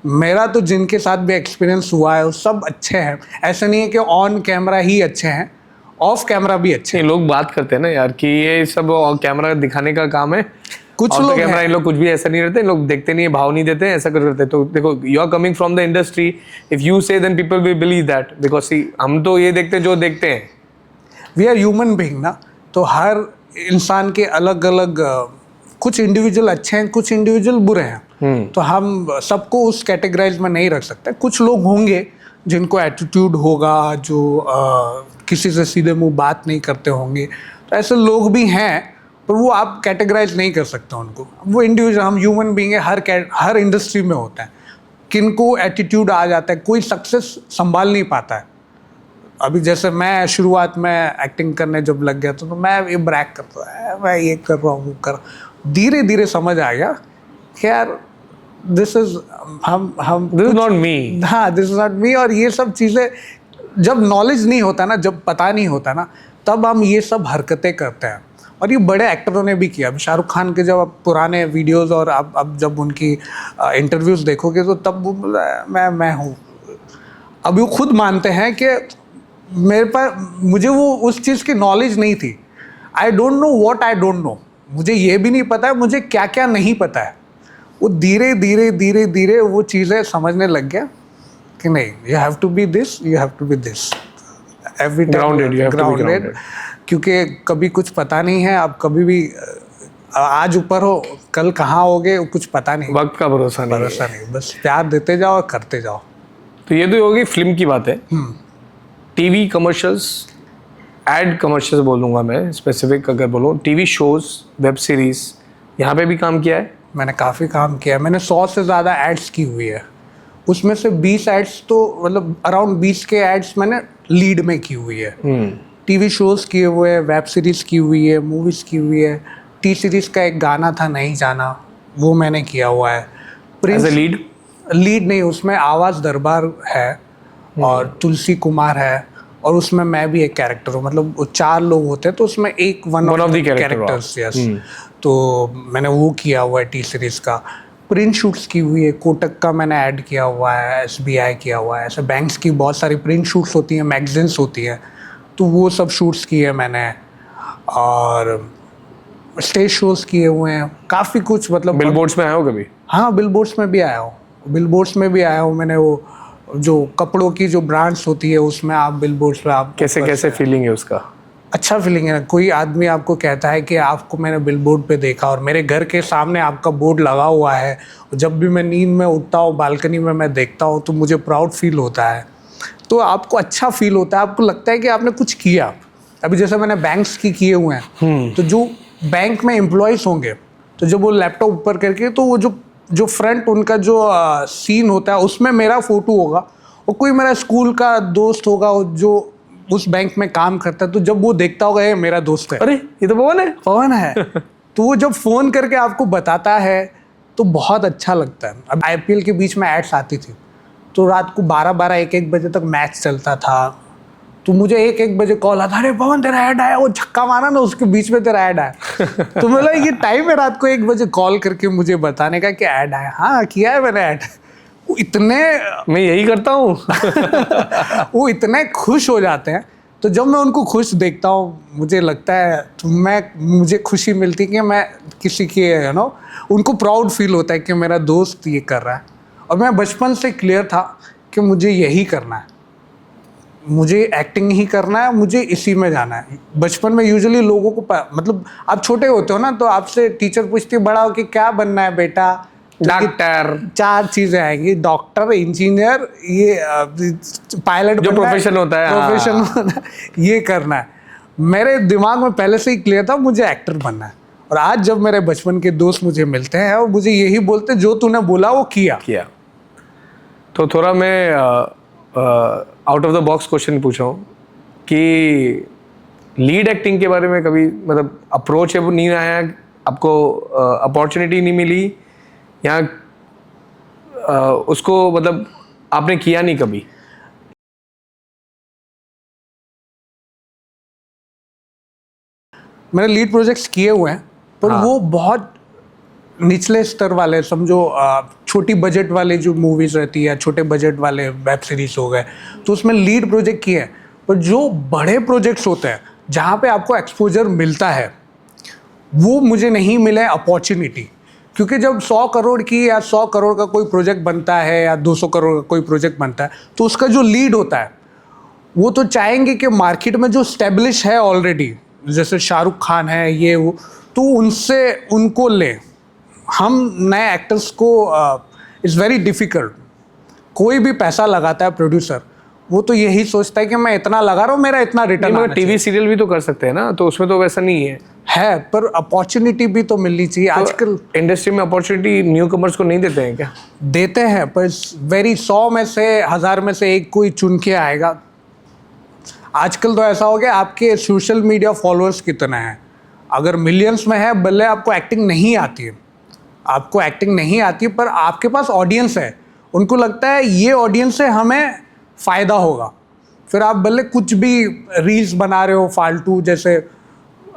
मेरा तो जिनके साथ भी एक्सपीरियंस हुआ है वो सब अच्छे हैं। ऐसा नहीं है कि ऑन कैमरा ही अच्छे हैं, ऑफ कैमरा भी अच्छे हैं। लोग बात करते हैं ना यार कि ये सब कैमरा दिखाने का काम है, कुछ लोग लोग कैमरा हैं। इन लोग कुछ भी ऐसा नहीं रहते, लोग देखते नहीं है, भाव नहीं देते हैं, ऐसा कर करते हैं। तो देखो, you are coming from the industry, if you say then people will believe that, because see हम तो ये देखते हैं जो देखते हैं। वी आर ह्यूमन बीइंग ना, तो हर इंसान के अलग अलग कुछ इंडिविजुअल अच्छे हैं, कुछ इंडिविजुअल बुरे हैं। तो हम सबको उस कैटेगराइज में नहीं रख सकते। कुछ लोग होंगे जिनको एटीट्यूड होगा, जो किसी से सीधे मुंह बात नहीं करते होंगे, तो ऐसे लोग भी हैं, पर वो आप कैटेगराइज नहीं कर सकते उनको। वो इंडिविजुअल, हम ह्यूमन बीइंग है, हर इंडस्ट्री में होता है। किनको एटीट्यूड आ जाता है, कोई सक्सेस संभाल नहीं पाता है। अभी जैसे मैं शुरुआत में एक्टिंग करने जब लग गया तो मैं ये ब्रैक करता है, मैं ये कर रहा हूँ, वो कर, धीरे धीरे समझ आ गया कि यार दिस इज हम दिस इज नॉट मी। हाँ, दिस इज नॉट मी। और ये सब चीज़ें जब नॉलेज नहीं होता ना, जब पता नहीं होता ना, तब हम ये सब हरकतें करते हैं। और ये बड़े एक्टरों ने भी किया। अभी शाहरुख खान के जब आप पुराने वीडियोस और अब जब उनकी इंटरव्यूज़ देखोगे तो तब वो बोला है, मैं हूँ। अभी वो खुद मानते हैं कि मेरे पास, मुझे वो उस चीज़ की नॉलेज नहीं थी। I don't know what I don't know. मुझे ये भी नहीं पता है मुझे क्या क्या नहीं पता है। वो धीरे धीरे धीरे धीरे वो चीज़ें समझने लग गया कि नहीं, you have to be this, you have to be this, every time grounded. क्योंकि कभी कुछ पता नहीं है, आप कभी भी आज ऊपर हो कल कहाँ होगे कुछ पता नहीं, वक्त का भरोसा नहीं। बस प्यार देते जाओ और करते जाओ। तो ये तो होगी फिल्म की बात है। टीवी कमर्शियल्स, एड कमर्शियल्स बोलूँगा मैं स्पेसिफिक, अगर बोलूँ टीवी शोज, वेब सीरीज, यहाँ पे भी काम किया है? मैंने काफ़ी काम किया है। मैंने 100 से ज़्यादा एड्स की हुई है। उसमें से 20 एड्स तो मतलब अराउंड 20 के एड्स मैंने लीड में की हुई है। टीवी शोज़ किए हुए हैं, वेब सीरीज़ की हुई है, मूवीज़ की हुई है। टी सीरीज़ का एक गाना था नहीं जाना, वो मैंने किया हुआ है। As a lead? लीड नहीं, उसमें आवाज़ दरबार है और तुलसी कुमार है, और उसमें मैं भी एक कैरेक्टर हूँ। मतलब वो 4 लोग होते हैं तो उसमें एक one of the characters. Yes, तो मैंने वो किया हुआ है टी सीरीज़ का। प्रिंट शूट्स की हुई है, कोटक का मैंने ऐड किया हुआ है, SBI किया हुआ है। ऐसे बैंक्स की बहुत सारी प्रिंट शूट्स होती हैं, मैगजीन्स होती हैं, तो वो सब शूट्स किए मैंने। और स्टेज शोज़ किए हुए हैं, काफ़ी कुछ। मतलब बिलबोर्ड्स में आए हो कभी? हाँ, बिलबोर्ड्स में भी आया हूँ। बिलबोर्ड्स में भी आया हूँ मैंने। वो जो कपड़ों की जो ब्रांड्स होती है उसमें आप बिलबोर्ड्स पे आप कैसे फीलिंग है उसका? अच्छा फीलिंग है। कोई आदमी आपको कहता है कि आपको मैंने बिलबोर्ड पे देखा, और मेरे घर के सामने आपका बोर्ड लगा हुआ है। जब भी मैं नींद में उठता हूँ, बालकनी में मैं देखता हूँ, तो मुझे प्राउड फील होता है। तो आपको अच्छा फील होता है, आपको लगता है कि आपने कुछ किया। अभी जैसे मैंने बैंक्स की किए हुए हैं, तो जो बैंक में एम्प्लॉयज़ होंगे, तो जब वो लैपटॉप ऊपर करके, तो वो जो फ्रंट उनका जो सीन होता है उसमें मेरा फोटो होगा, और कोई मेरा स्कूल का दोस्त होगा जो उस बैंक में काम करता है, तो जब वो देखता होगा ये मेरा दोस्त है, अरे ये तो पवन है तो वो जब फ़ोन करके आपको बताता है तो बहुत अच्छा लगता है। अब IPL के बीच में एड्स आती थी, तो रात को 12-12, 1-1 बजे तक मैच चलता था, तो मुझे 1-1 बजे कॉल आता, अरे पवन तेरा ऐड आया, वो छक्का मारा ना उसके बीच में तेरा ऐड आया तो मतलब ये टाइम है रात को 1 बजे कॉल करके मुझे बताने का कि ऐड आया। हाँ, किया है मैंने ऐड। वो इतने मैं यही करता हूँ वो इतने खुश हो जाते हैं। तो जब मैं उनको खुश देखता हूँ, मुझे लगता है, तो मुझे खुशी मिलती है कि मैं किसी के उनको प्राउड फील होता है कि मेरा दोस्त ये कर रहा है। और मैं बचपन से क्लियर था कि मुझे यही करना है, मुझे एक्टिंग ही करना है, मुझे इसी में जाना है। बचपन में यूजुअली लोगों को मतलब आप छोटे होते हो ना, तो आपसे टीचर पूछती है बड़ा हो कि क्या बनना है बेटा, डॉक्टर, 4 चीज़ें आएंगी, डॉक्टर, इंजीनियर, ये पायलट, जो प्रोफेशन होता है, प्रोफेशन ये करना है। मेरे दिमाग में पहले से ही क्लियर था मुझे एक्टर बनना है। और आज जब मेरे बचपन के दोस्त मुझे मिलते हैं और मुझे यही बोलते, जो तूने बोला वो किया। तो थोड़ा मैं out of the box question पूछा हूँ कि लीड एक्टिंग के बारे में कभी मतलब अप्रोच है वो नहीं आया, आपको अपॉर्चुनिटी नहीं मिली, या उसको मतलब आपने किया नहीं कभी? मैंने लीड प्रोजेक्ट्स किए हुए हैं, पर हाँ। वो बहुत निचले स्तर वाले, समझो छोटी बजट वाले जो मूवीज रहती है, छोटे बजट वाले वेब सीरीज हो गए, तो उसमें लीड प्रोजेक्ट किए हैं। पर जो बड़े प्रोजेक्ट्स होते हैं जहाँ पे आपको एक्सपोजर मिलता है, वो मुझे नहीं मिला है अपॉर्चुनिटी। क्योंकि जब 100 करोड़ की या 100 करोड़ का कोई प्रोजेक्ट बनता है या 200 करोड़ का कोई प्रोजेक्ट बनता है, तो उसका जो लीड होता है वो तो चाहेंगे कि मार्केट में जो स्टेब्लिश है ऑलरेडी, जैसे शाहरुख खान है ये वो, तो उनसे उनको ले। हम नए एक्टर्स को इज़ वेरी डिफ़िकल्ट। कोई भी पैसा लगाता है प्रोड्यूसर, वो तो यही सोचता है कि मैं इतना लगा रहा हूँ, मेरा इतना रिटर्न आना चाहिए। टीवी सीरियल भी तो कर सकते हैं ना, तो उसमें तो वैसा नहीं है। पर अपॉर्चुनिटी भी तो मिलनी चाहिए। आजकल इंडस्ट्री में अपॉर्चुनिटी न्यू कमर्स को नहीं देते हैं क्या? देते हैं, पर वेरी 100 में से 1000 में से एक कोई चुन के आएगा। आजकल तो ऐसा हो गया, आपके सोशल मीडिया फॉलोअर्स कितने हैं, अगर मिलियंस में है, भले आपको एक्टिंग नहीं आती है, आपको एक्टिंग नहीं आती है, पर आपके पास ऑडियंस है, उनको लगता है ये ऑडियंस से हमें फ़ायदा होगा, फिर आप भले कुछ भी रील्स बना रहे हो फालतू। जैसे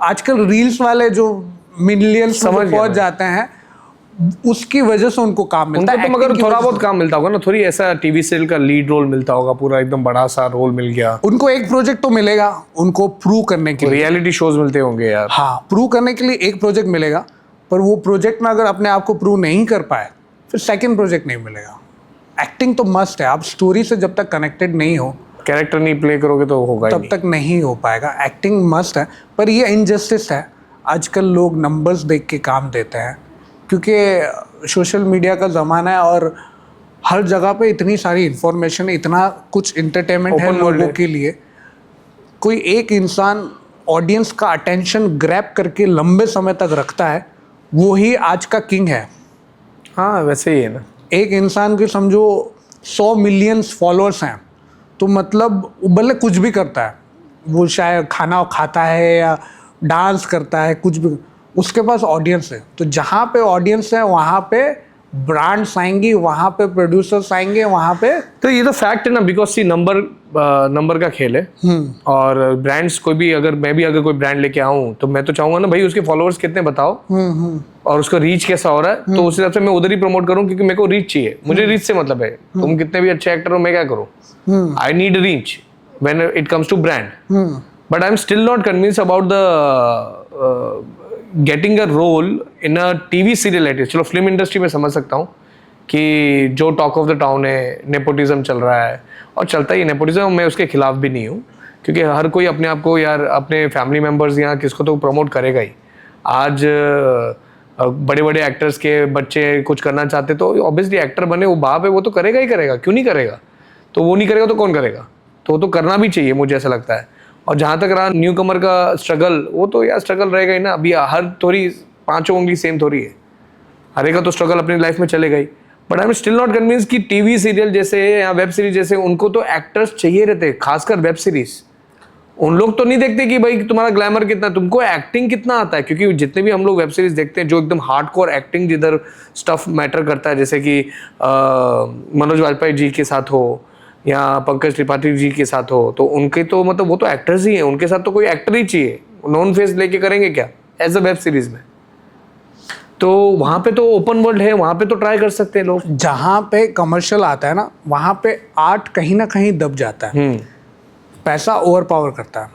आजकल रील्स वाले जो मिलियंस में पहुंच जाते हैं, उसकी वजह से उनको काम मिलता है। तो मगर थोड़ा बहुत काम मिलता होगा ना, थोड़ी ऐसा टीवी सीरियल का लीड रोल मिलता होगा, पूरा एकदम बड़ा सा रोल मिल गया। उनको एक प्रोजेक्ट तो मिलेगा, उनको प्रूव करने के लिए। रियलिटी शोज मिलते होंगे यार। हाँ, प्रूव करने के लिए एक प्रोजेक्ट मिलेगा, पर वो प्रोजेक्ट में अगर अपने आप को प्रूव नहीं कर पाए, फिर सेकंड प्रोजेक्ट नहीं मिलेगा। एक्टिंग तो मस्ट है, आप स्टोरी से जब तक कनेक्टेड नहीं हो, कैरेक्टर नहीं प्ले करोगे तो होगा ही तब तक नहीं हो पाएगा। एक्टिंग मस्ट है, पर ये इनजस्टिस है। आजकल लोग नंबर्स देख के काम देते हैं, क्योंकि सोशल मीडिया का ज़माना है और हर जगह पे इतनी सारी इंफॉर्मेशन, इतना कुछ इंटरटेनमेंट है लोगों के लिए। कोई एक इंसान ऑडियंस का अटेंशन ग्रैब करके लंबे समय तक रखता है, वो ही आज का किंग है। हाँ, वैसे ही है ना। एक इंसान के समझो 100 मिलियंस फॉलोअर्स हैं, तो मतलब वो भले कुछ भी करता है, वो शायद खाना खाता है या डांस करता है, कुछ भी, उसके पास ऑडियंस है। तो जहाँ पे ऑडियंस है वहाँ पे ब्रांड्स आएंगी, वहाँ पे प्रोड्यूसर्स आएंगे, वहाँ पे। तो ये तो फैक्ट है ना, बिकॉज सी नंबर का खेल है। और ब्रांड्स कोई भी, अगर मैं भी अगर कोई ब्रांड लेके आऊँ, तो मैं तो चाहूंगा ना भाई उसके फॉलोअर्स कितने बताओ, और उसका रीच कैसा हो रहा है, तो उस हिसाब से मैं उधर ही प्रमोट करूँ, क्योंकि मेरे को रीच चाहिए। मुझे रीच से मतलब है, तुम कितने भी अच्छे एक्टर हो, मैं क्या करूँ, I need reach when it comes to brand. But I am still not convince about the getting a role in a TV serial at least. चलो फिल्म इंडस्ट्री में समझ सकता हूँ कि जो टॉक ऑफ द टाउन है, नेपोटिज्म चल रहा है, और चलता ही नेपोटिज्म, मैं उसके खिलाफ भी नहीं हूँ, क्योंकि हर कोई अपने आप को यार अपने फैमिली मेम्बर्स या किसको तो प्रमोट करेगा ही। आज बड़े बड़े एक्टर्स के बच्चे कुछ करना चाहते तो ऑब्वियसली एक्टर बने, वो बाप है, वो तो करेगा ही करेगा, क्यों नहीं करेगा। तो वो नहीं करेगा तो कौन करेगा, तो वो तो करना भी चाहिए, मुझे ऐसा लगता है। और जहाँ तक रहा न्यू कमर का स्ट्रगल, वो तो यार स्ट्रगल रहेगा ही ना। अभी हर थोड़ी पांचों उंगली सेम थोड़ी है, हर एक का तो स्ट्रगल अपनी लाइफ में चलेगा ही। But I am still not convince कि टीवी सीरियल जैसे या वेब सीरीज जैसे, उनको तो एक्टर्स चाहिए रहते, खासकर वेब सीरीज। उन लोग तो नहीं देखते कि भाई तुम्हारा ग्लैमर कितना, तुमको एक्टिंग कितना आता है। क्योंकि जितने भी हम लोग वेब सीरीज देखते हैं, जो एकदम हार्डकोर एक्टिंग जिधर स्टफ मैटर करता है, जैसे कि मनोज वाजपेयी जी के साथ हो या पंकज त्रिपाठी जी के साथ हो, तो उनके तो मतलब वो तो एक्टर्स ही हैं, उनके साथ तो कोई एक्टर ही चाहिए। नॉन फेस लेके करेंगे क्या एज अ वेब सीरीज में? तो वहाँ पे तो ओपन वर्ल्ड है, वहाँ पे तो ट्राई कर सकते हैं लोग। जहाँ पे कमर्शियल आता है ना, वहाँ पे आर्ट कहीं ना कहीं दब जाता है, पैसा ओवर पावर करता है।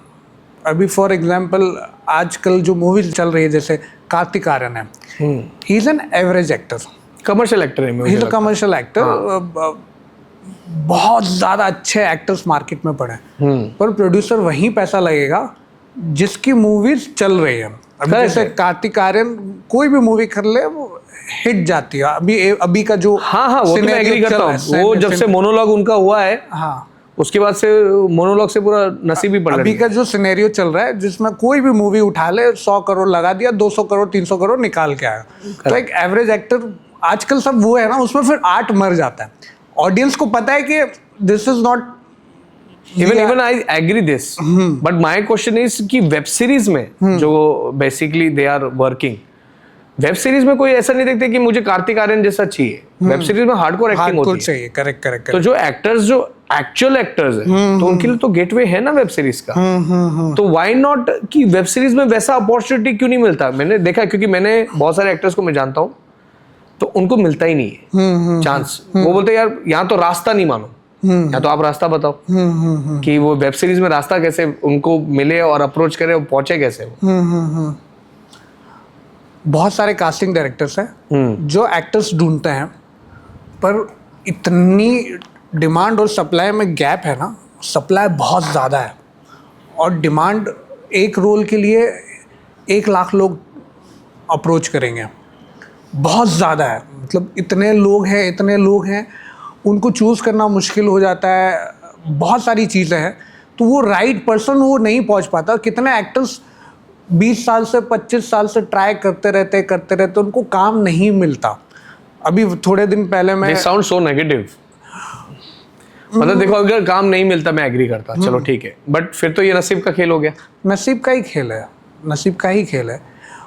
अभी फॉर एग्जांपल आजकल जो मूवीज चल रही है, जैसे कार्तिक आर्यन है, he is an average actor, commercial actor है, he is a commercial actor. बहुत ज़्यादा अच्छे एक्टर्स मार्केट में पड़े, पर प्रोड्यूसर वहीं पैसा लगेगा जिसकी मूवीज चल रही है। अभी जैसे कार्तिक आर्यन कोई भी मूवी कर ले, वो हिट जाती है। अभी का जो हाँ वो तो मैं एग्री करता हूँ। वो जब से मोनोलॉग उनका हुआ है, हाँ, उसके बाद से मोनोलॉग से पूरा नसीब ही पड़ अभी का जो सिनेरियो चल रहा है, जिसमें कोई भी मूवी उठा ले, 100 करोड़ लगा दिया, 200 करोड़ 300 करोड़ निकाल के आया। तो एक एवरेज एक्टर आजकल सब वो है ना, उसमें फिर आर्ट मर जाता है। ऑडियंस को पता है कि this is not even I agree this, but my question is कि वेब सीरीज में जो basically they are working, web series में कोई ऐसा नहीं देखते कि मुझे कार्तिक आर्यन जैसा चाहिए। वेब सीरीज में हार्डकोर एक्टिंग हार्डकोर होती है। चाहिए, करेक्ट करेक्ट तो जो एक्टर्स जो एक्चुअल एक्टर्स हैं तो उनके लिए तो गेटवे है ना वेब सीरीज का। तो व्हाई नॉट कि वेब सीरीज में वैसा अपॉर्चुनिटी क्यों नहीं मिलता? मैंने देखा, क्योंकि मैंने बहुत सारे एक्टर्स को मैं जानता हूँ, तो उनको मिलता ही नहीं है चांस। वो बोलते हैं यार यहाँ तो रास्ता नहीं मानो, या तो आप रास्ता बताओ कि वो वेब सीरीज में रास्ता कैसे उनको मिले और अप्रोच करे और पहुंचे कैसे वो। बहुत सारे कास्टिंग डायरेक्टर्स हैं जो एक्टर्स ढूंढते हैं, पर इतनी डिमांड और सप्लाई में गैप है ना, सप्लाई बहुत ज़्यादा है और डिमांड, एक रोल के लिए 1 लाख लोग अप्रोच करेंगे, बहुत ज़्यादा है। मतलब इतने लोग हैं, उनको चूज़ करना मुश्किल हो जाता है, बहुत सारी चीज़ें हैं, तो वो राइट पर्सन वो नहीं पहुंच पाता। कितने एक्टर्स 20 साल से 25 साल से ट्राई करते रहते उनको काम नहीं मिलता। अभी थोड़े दिन पहले मैं They sound so negative। मतलब देखो, अगर काम नहीं मिलता मैं एग्री करता, चलो ठीक है, बट फिर तो ये नसीब का खेल हो गया। नसीब का ही खेल है।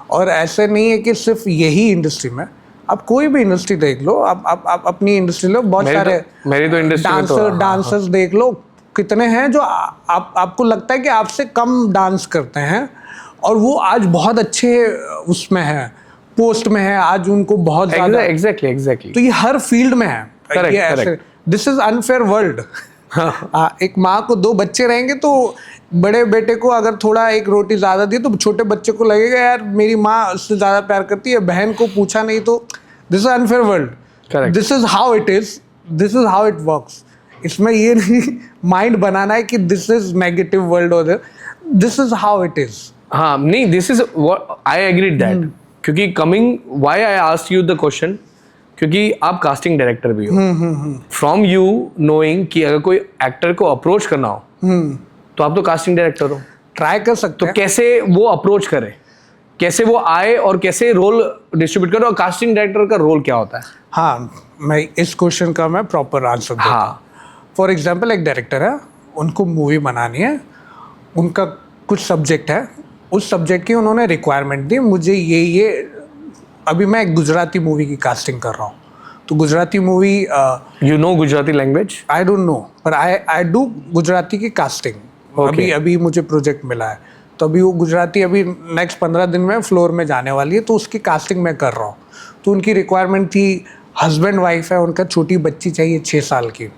और ऐसे नहीं है कि सिर्फ यही इंडस्ट्री में, आप कोई भी इंडस्ट्री देख लो, आप अपनी इंडस्ट्री लो, बहुत सारे मेरी तो इंडस्ट्री में तो डांसर्स देख लो, कितने हैं जो आपको लगता है कि आपसे कम डांस करते हैं और वो आज बहुत अच्छे उसमें है, पोस्ट में है, आज उनको बहुत ज़्यादा। एग्जैक्टली। तो ये हर फील्ड में है। Correct। This is unfair world. एक माँ को 2 बच्चे रहेंगे तो बड़े बेटे को अगर थोड़ा एक रोटी ज़्यादा दी तो छोटे बच्चे को लगेगा यार मेरी माँ उससे ज़्यादा प्यार करती है, बहन को पूछा नहीं तो। This is unfair world. This is how it is, this is how it works. इसमें ये नहीं माइंड बनाना है कि दिस इज नेगेटिव वर्ल्ड और this is how it is. हाँ नहीं, this is I agree that. क्योंकि coming why I asked you the question, क्योंकि आप कास्टिंग डायरेक्टर भी हो। फ्रॉम यू नोइंग कि अगर कोई एक्टर को अप्रोच करना हो तो आप तो कास्टिंग डायरेक्टर हो, ट्राई कर सकते तो हैं। कैसे वो अप्रोच करे, कैसे वो आए और कैसे रोल डिस्ट्रीब्यूट करे, और कास्टिंग डायरेक्टर का रोल क्या होता है? हाँ, मैं इस क्वेश्चन का मैं प्रॉपर आंसर दूँ। हाँ, फॉर एग्जाम्पल एक डायरेक्टर है, उनको मूवी बनानी है, उनका कुछ सब्जेक्ट है, उस सब्जेक्ट की उन्होंने रिक्वायरमेंट दी, मुझे ये अभी मैं एक गुजराती मूवी की कास्टिंग कर रहा हूँ, तो Gujarati movie you know Gujarati language? I don't know, पर आई डू गुजराती की कास्टिंग। अभी मुझे प्रोजेक्ट मिला है, तो अभी वो गुजराती अभी नेक्स्ट 15 दिन में फ्लोर में जाने वाली है, तो उसकी कास्टिंग मैं कर रहा हूँ। तो उनकी रिक्वायरमेंट थी, हस्बैंड वाइफ है, उनका छोटी बच्ची चाहिए 6 साल की,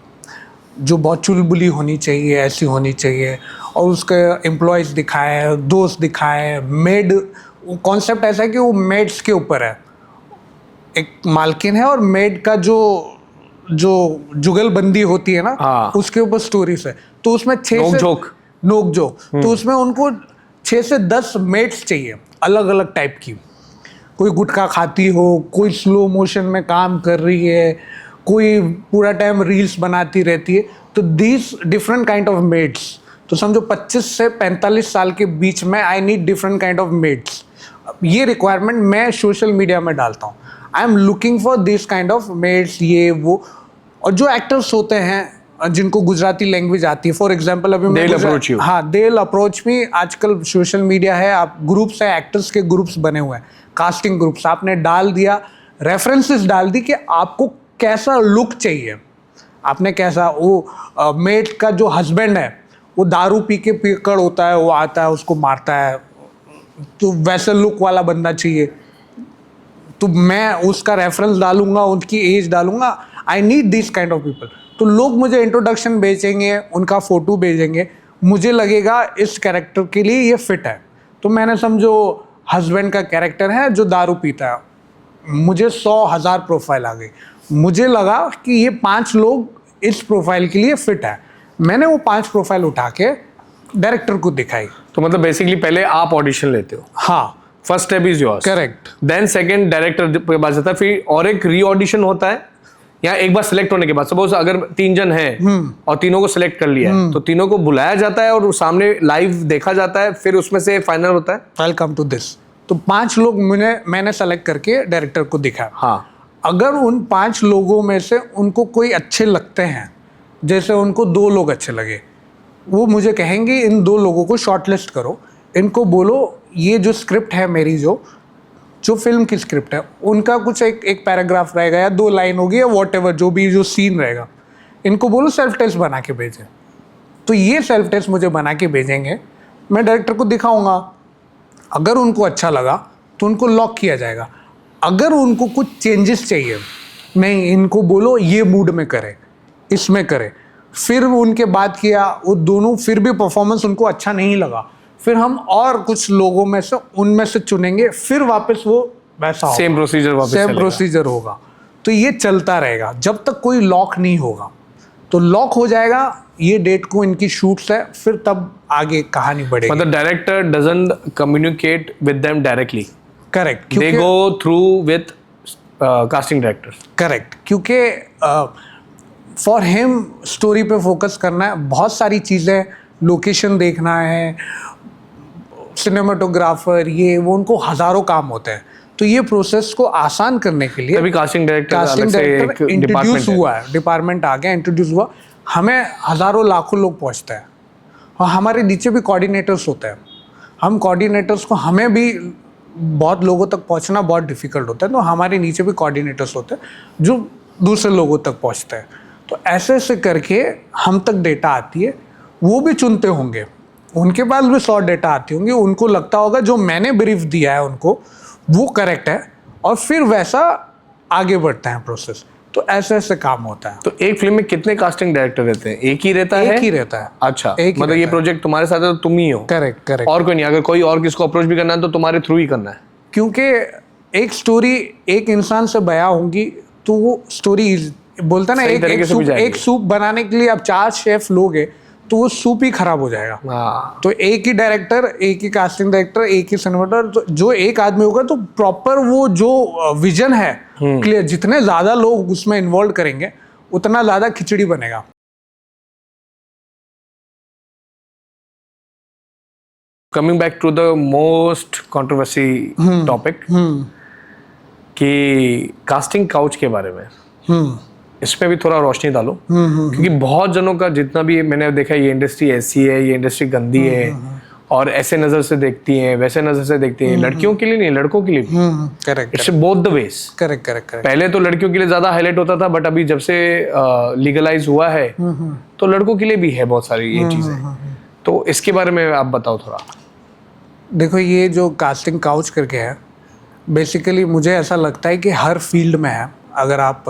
जो बहुत चुलबुली होनी चाहिए, ऐसी होनी चाहिए, और उसके एम्प्लॉयज़ दिखाए, दोस्त दिखाए, मेड। कॉन्सेप्ट ऐसा है कि वो मेड्स के ऊपर है, एक मालकिन है और मेड का जो जुगलबंदी होती है ना, हाँ। उसके ऊपर स्टोरीज है। तो उसमें 6 से नोक जोक, तो उसमें उनको 6 से 10 मेड्स चाहिए, अलग अलग टाइप की। कोई गुटखा खाती हो, कोई स्लो मोशन में काम कर रही है, कोई पूरा टाइम रील्स बनाती रहती है। तो these different kind of maids, तो समझो 25 से 45 साल के बीच में I need different kind of maids. ये रिक्वायरमेंट मैं सोशल मीडिया में डालता हूँ, I am looking for this kind of maids, ये वो। और जो एक्टर्स होते हैं जिनको गुजराती लैंग्वेज आती है, फॉर एग्जांपल अभी They'll approach you। हाँ, they'll approch me। आजकल सोशल मीडिया है, आप ग्रुप्स है, एक्टर्स के ग्रुप्स बने हुए हैं, कास्टिंग ग्रुप्स। आपने डाल दिया, रेफरेंसेस डाल दी कि आपको कैसा लुक चाहिए, आपने कैसा, वो मेड का जो हस्बैंड है वो दारू पी के पिकड़ होता है, वो आता है उसको मारता है, तो वैसे लुक वाला बंदा चाहिए। तो मैं उसका रेफरेंस डालूंगा, उनकी एज डालूंगा, I need this kind of people. तो लोग मुझे इंट्रोडक्शन भेजेंगे, उनका फ़ोटो भेजेंगे, मुझे लगेगा इस कैरेक्टर के लिए ये फिट है। तो मैंने समझो हस्बैंड का कैरेक्टर है जो दारू पीता है, मुझे 100,000 प्रोफाइल आ गई, मुझे लगा कि ये 5 लोग इस प्रोफाइल के लिए फिट है। मैंने वो 5 प्रोफाइल उठा के डायरेक्टर को दिखाई। तो मतलब बेसिकली पहले आप ऑडिशन लेते हो? हाँ, first step is yours, correct. Then second director के पास जाता है, फिर और एक री ऑडिशन होता है, या एक बार सिलेक्ट होने के बाद, सपोज अगर 3 जन हैं और तीनों को सिलेक्ट कर लिया है, तो तीनों को बुलाया जाता है और सामने लाइव देखा जाता है, फिर उसमें से फाइनल होता है। I will come to this. तो 5 लोग मैंने सेलेक्ट करके डायरेक्टर को दिखाया। हाँ, अगर उन 5 लोगों में से उनको कोई अच्छे लगते हैं, जैसे उनको 2 लोग अच्छे लगे, वो मुझे कहेंगे इन 2 लोगों को शॉर्टलिस्ट करो, इनको बोलो ये जो स्क्रिप्ट है मेरी, जो जो फिल्म की स्क्रिप्ट है उनका कुछ एक पैराग्राफ रहेगा या 2 लाइन होगी या वॉट जो भी जो सीन रहेगा, इनको बोलो सेल्फ टेस्ट बना के भेजें। तो ये सेल्फ टेस्ट मुझे बना के भेजेंगे, मैं डायरेक्टर को दिखाऊंगा, अगर उनको अच्छा लगा तो उनको लॉक किया जाएगा। अगर उनको कुछ चेंजेस चाहिए, नहीं इनको बोलो ये मूड में करें, इसमें करें, फिर उनके बाद किया, वो दोनों फिर भी परफॉर्मेंस उनको अच्छा नहीं लगा, फिर हम और कुछ लोगों में से उनमें से चुनेंगे, फिर वापस वो वैसा सेम प्रोसीजर वापस सेम चलेगा। प्रोसीजर होगा। तो ये चलता रहेगा जब तक कोई लॉक नहीं होगा। तो लॉक हो जाएगा, ये डेट को इनकी शूट्स है, फिर तब आगे कहानी बढ़ेगी। मतलब director doesn't communicate with them directly, correct, they go through with casting director. Correct, क्योंकि फॉर हिम स्टोरी पे फोकस करना है, बहुत सारी चीज़ें, लोकेशन देखना है, सिनेमाटोग्राफर, ये वो, उनको हज़ारों काम होते हैं। तो ये प्रोसेस को आसान करने के लिए तभी कास्टिंग डायरेक्टर इंट्रोड्यूस हुआ है, डिपार्टमेंट आ गया, इंट्रोड्यूस हुआ। हमें हज़ारों लाखों लोग पहुँचते हैं और हमारे नीचे भी कोऑर्डिनेटर्स होते हैं। हम कोऑर्डिनेटर्स को, हमें भी बहुत लोगों तक पहुंचना बहुत डिफ़िकल्ट होता है, तो हमारे नीचे भी कोऑर्डिनेटर्स होते हैं जो दूसरे लोगों तक पहुंचते हैं। तो ऐसे ऐसे करके हम तक डेटा आती है, वो भी चुनते होंगे, उनके पास भी 100 डेटा आती होंगी, उनको लगता होगा जो मैंने ब्रीफ दिया है उनको वो करेक्ट है, और फिर वैसा आगे बढ़ता है प्रोसेस। तो ऐसे ऐसे काम होता है। तो एक फिल्म में कितने कास्टिंग डायरेक्टर रहते हैं? एक ही रहता है? एक ही रहता है। अच्छा, एक ही मतलब ये रहता है। प्रोजेक्ट तुम्हारे साथ है तो तुम ही हो? Correct correct. और कोई नहीं? अगर कोई और किसको अप्रोच भी करना है तो तुम्हारे थ्रू ही करना है? क्योंकि एक स्टोरी एक इंसान से बयां होंगी तो वो स्टोरी बोलता ना, सही तरीके से भी जाएगी। एक सूप बनाने के लिए आप 4 शेफ लोगे तो वो सूप ही खराब हो जाएगा। हाँ, तो एक ही डायरेक्टर, एक ही कास्टिंग डायरेक्टर, एक ही सिनेमाटोग्राफर, तो जो एक आदमी होगा तो प्रॉपर वो जो विजन है क्लियर, जितने ज्यादा लोग उसमें इन्वॉल्व करेंगे उतना ज्यादा खिचड़ी बनेगा। Coming back to the most controversy topic, कि कास्टिंग काउच के बारे में, इसमें भी थोड़ा रोशनी डालो। क्योंकि बहुत जनों का, जितना भी मैंने देखा, ये इंडस्ट्री ऐसी है, ये इंडस्ट्री गंदी है, और ऐसे नजर से देखती हैं, वैसे नजर से देखती हैं। लड़कियों के लिए नहीं, लड़कों के लिए भी। Correct it's both the ways. Correct correct. पहले तो लड़कियों के लिए ज्यादा हाईलाइट होता था, बट अभी जब से लीगलाइज हुआ है तो लड़कों के लिए भी है बहुत सारी ये चीजें। तो इसके बारे में आप बताओ थोड़ा। देखो, ये जो कास्टिंग काउच करके है, बेसिकली मुझे ऐसा लगता है कि हर फील्ड में है। अगर आप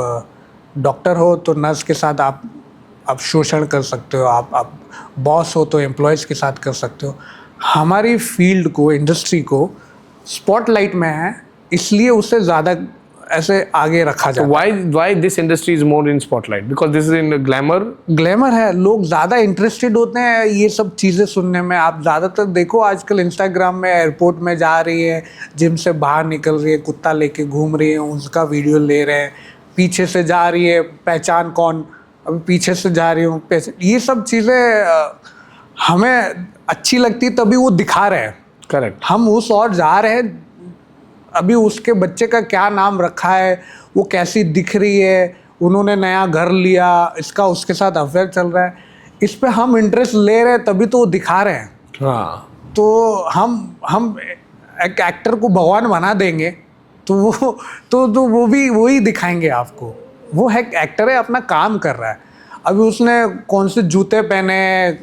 डॉक्टर हो तो नर्स के साथ आप शोषण कर सकते हो, आप बॉस हो तो एम्प्लॉयज़ के साथ कर सकते हो। हमारी फील्ड को, इंडस्ट्री को स्पॉटलाइट में है, इसलिए उससे ज़्यादा ऐसे आगे रखा जाता है। Why this industry is more in spotlight? Because this is in glamour. Glamour है, लोग ज़्यादा इंटरेस्टेड होते हैं ये सब चीज़ें सुनने में। आप ज़्यादातर देखो आजकल इंस्टाग्राम में एयरपोर्ट में जा रही है, जिम से बाहर निकल रही है, कुत्ता लेके घूम रही है, उसका वीडियो ले रहे हैं, पीछे से जा रही है, पहचान कौन, अभी पीछे से जा रही हूँ, ये सब चीज़ें हमें अच्छी लगती तभी वो दिखा रहे हैं। करेक्ट। हम उस और जा रहे हैं, अभी उसके बच्चे का क्या नाम रखा है, वो कैसी दिख रही है, उन्होंने नया घर लिया, इसका उसके साथ अफेयर चल रहा है, इस पे हम इंटरेस्ट ले रहे हैं तभी तो वो दिखा रहे हैं। हाँ, तो हम एक एक्टर को भगवान बना देंगे तो वो भी वही दिखाएंगे आपको। वो है एक्टर है, अपना काम कर रहा है। अभी उसने कौन से जूते पहने,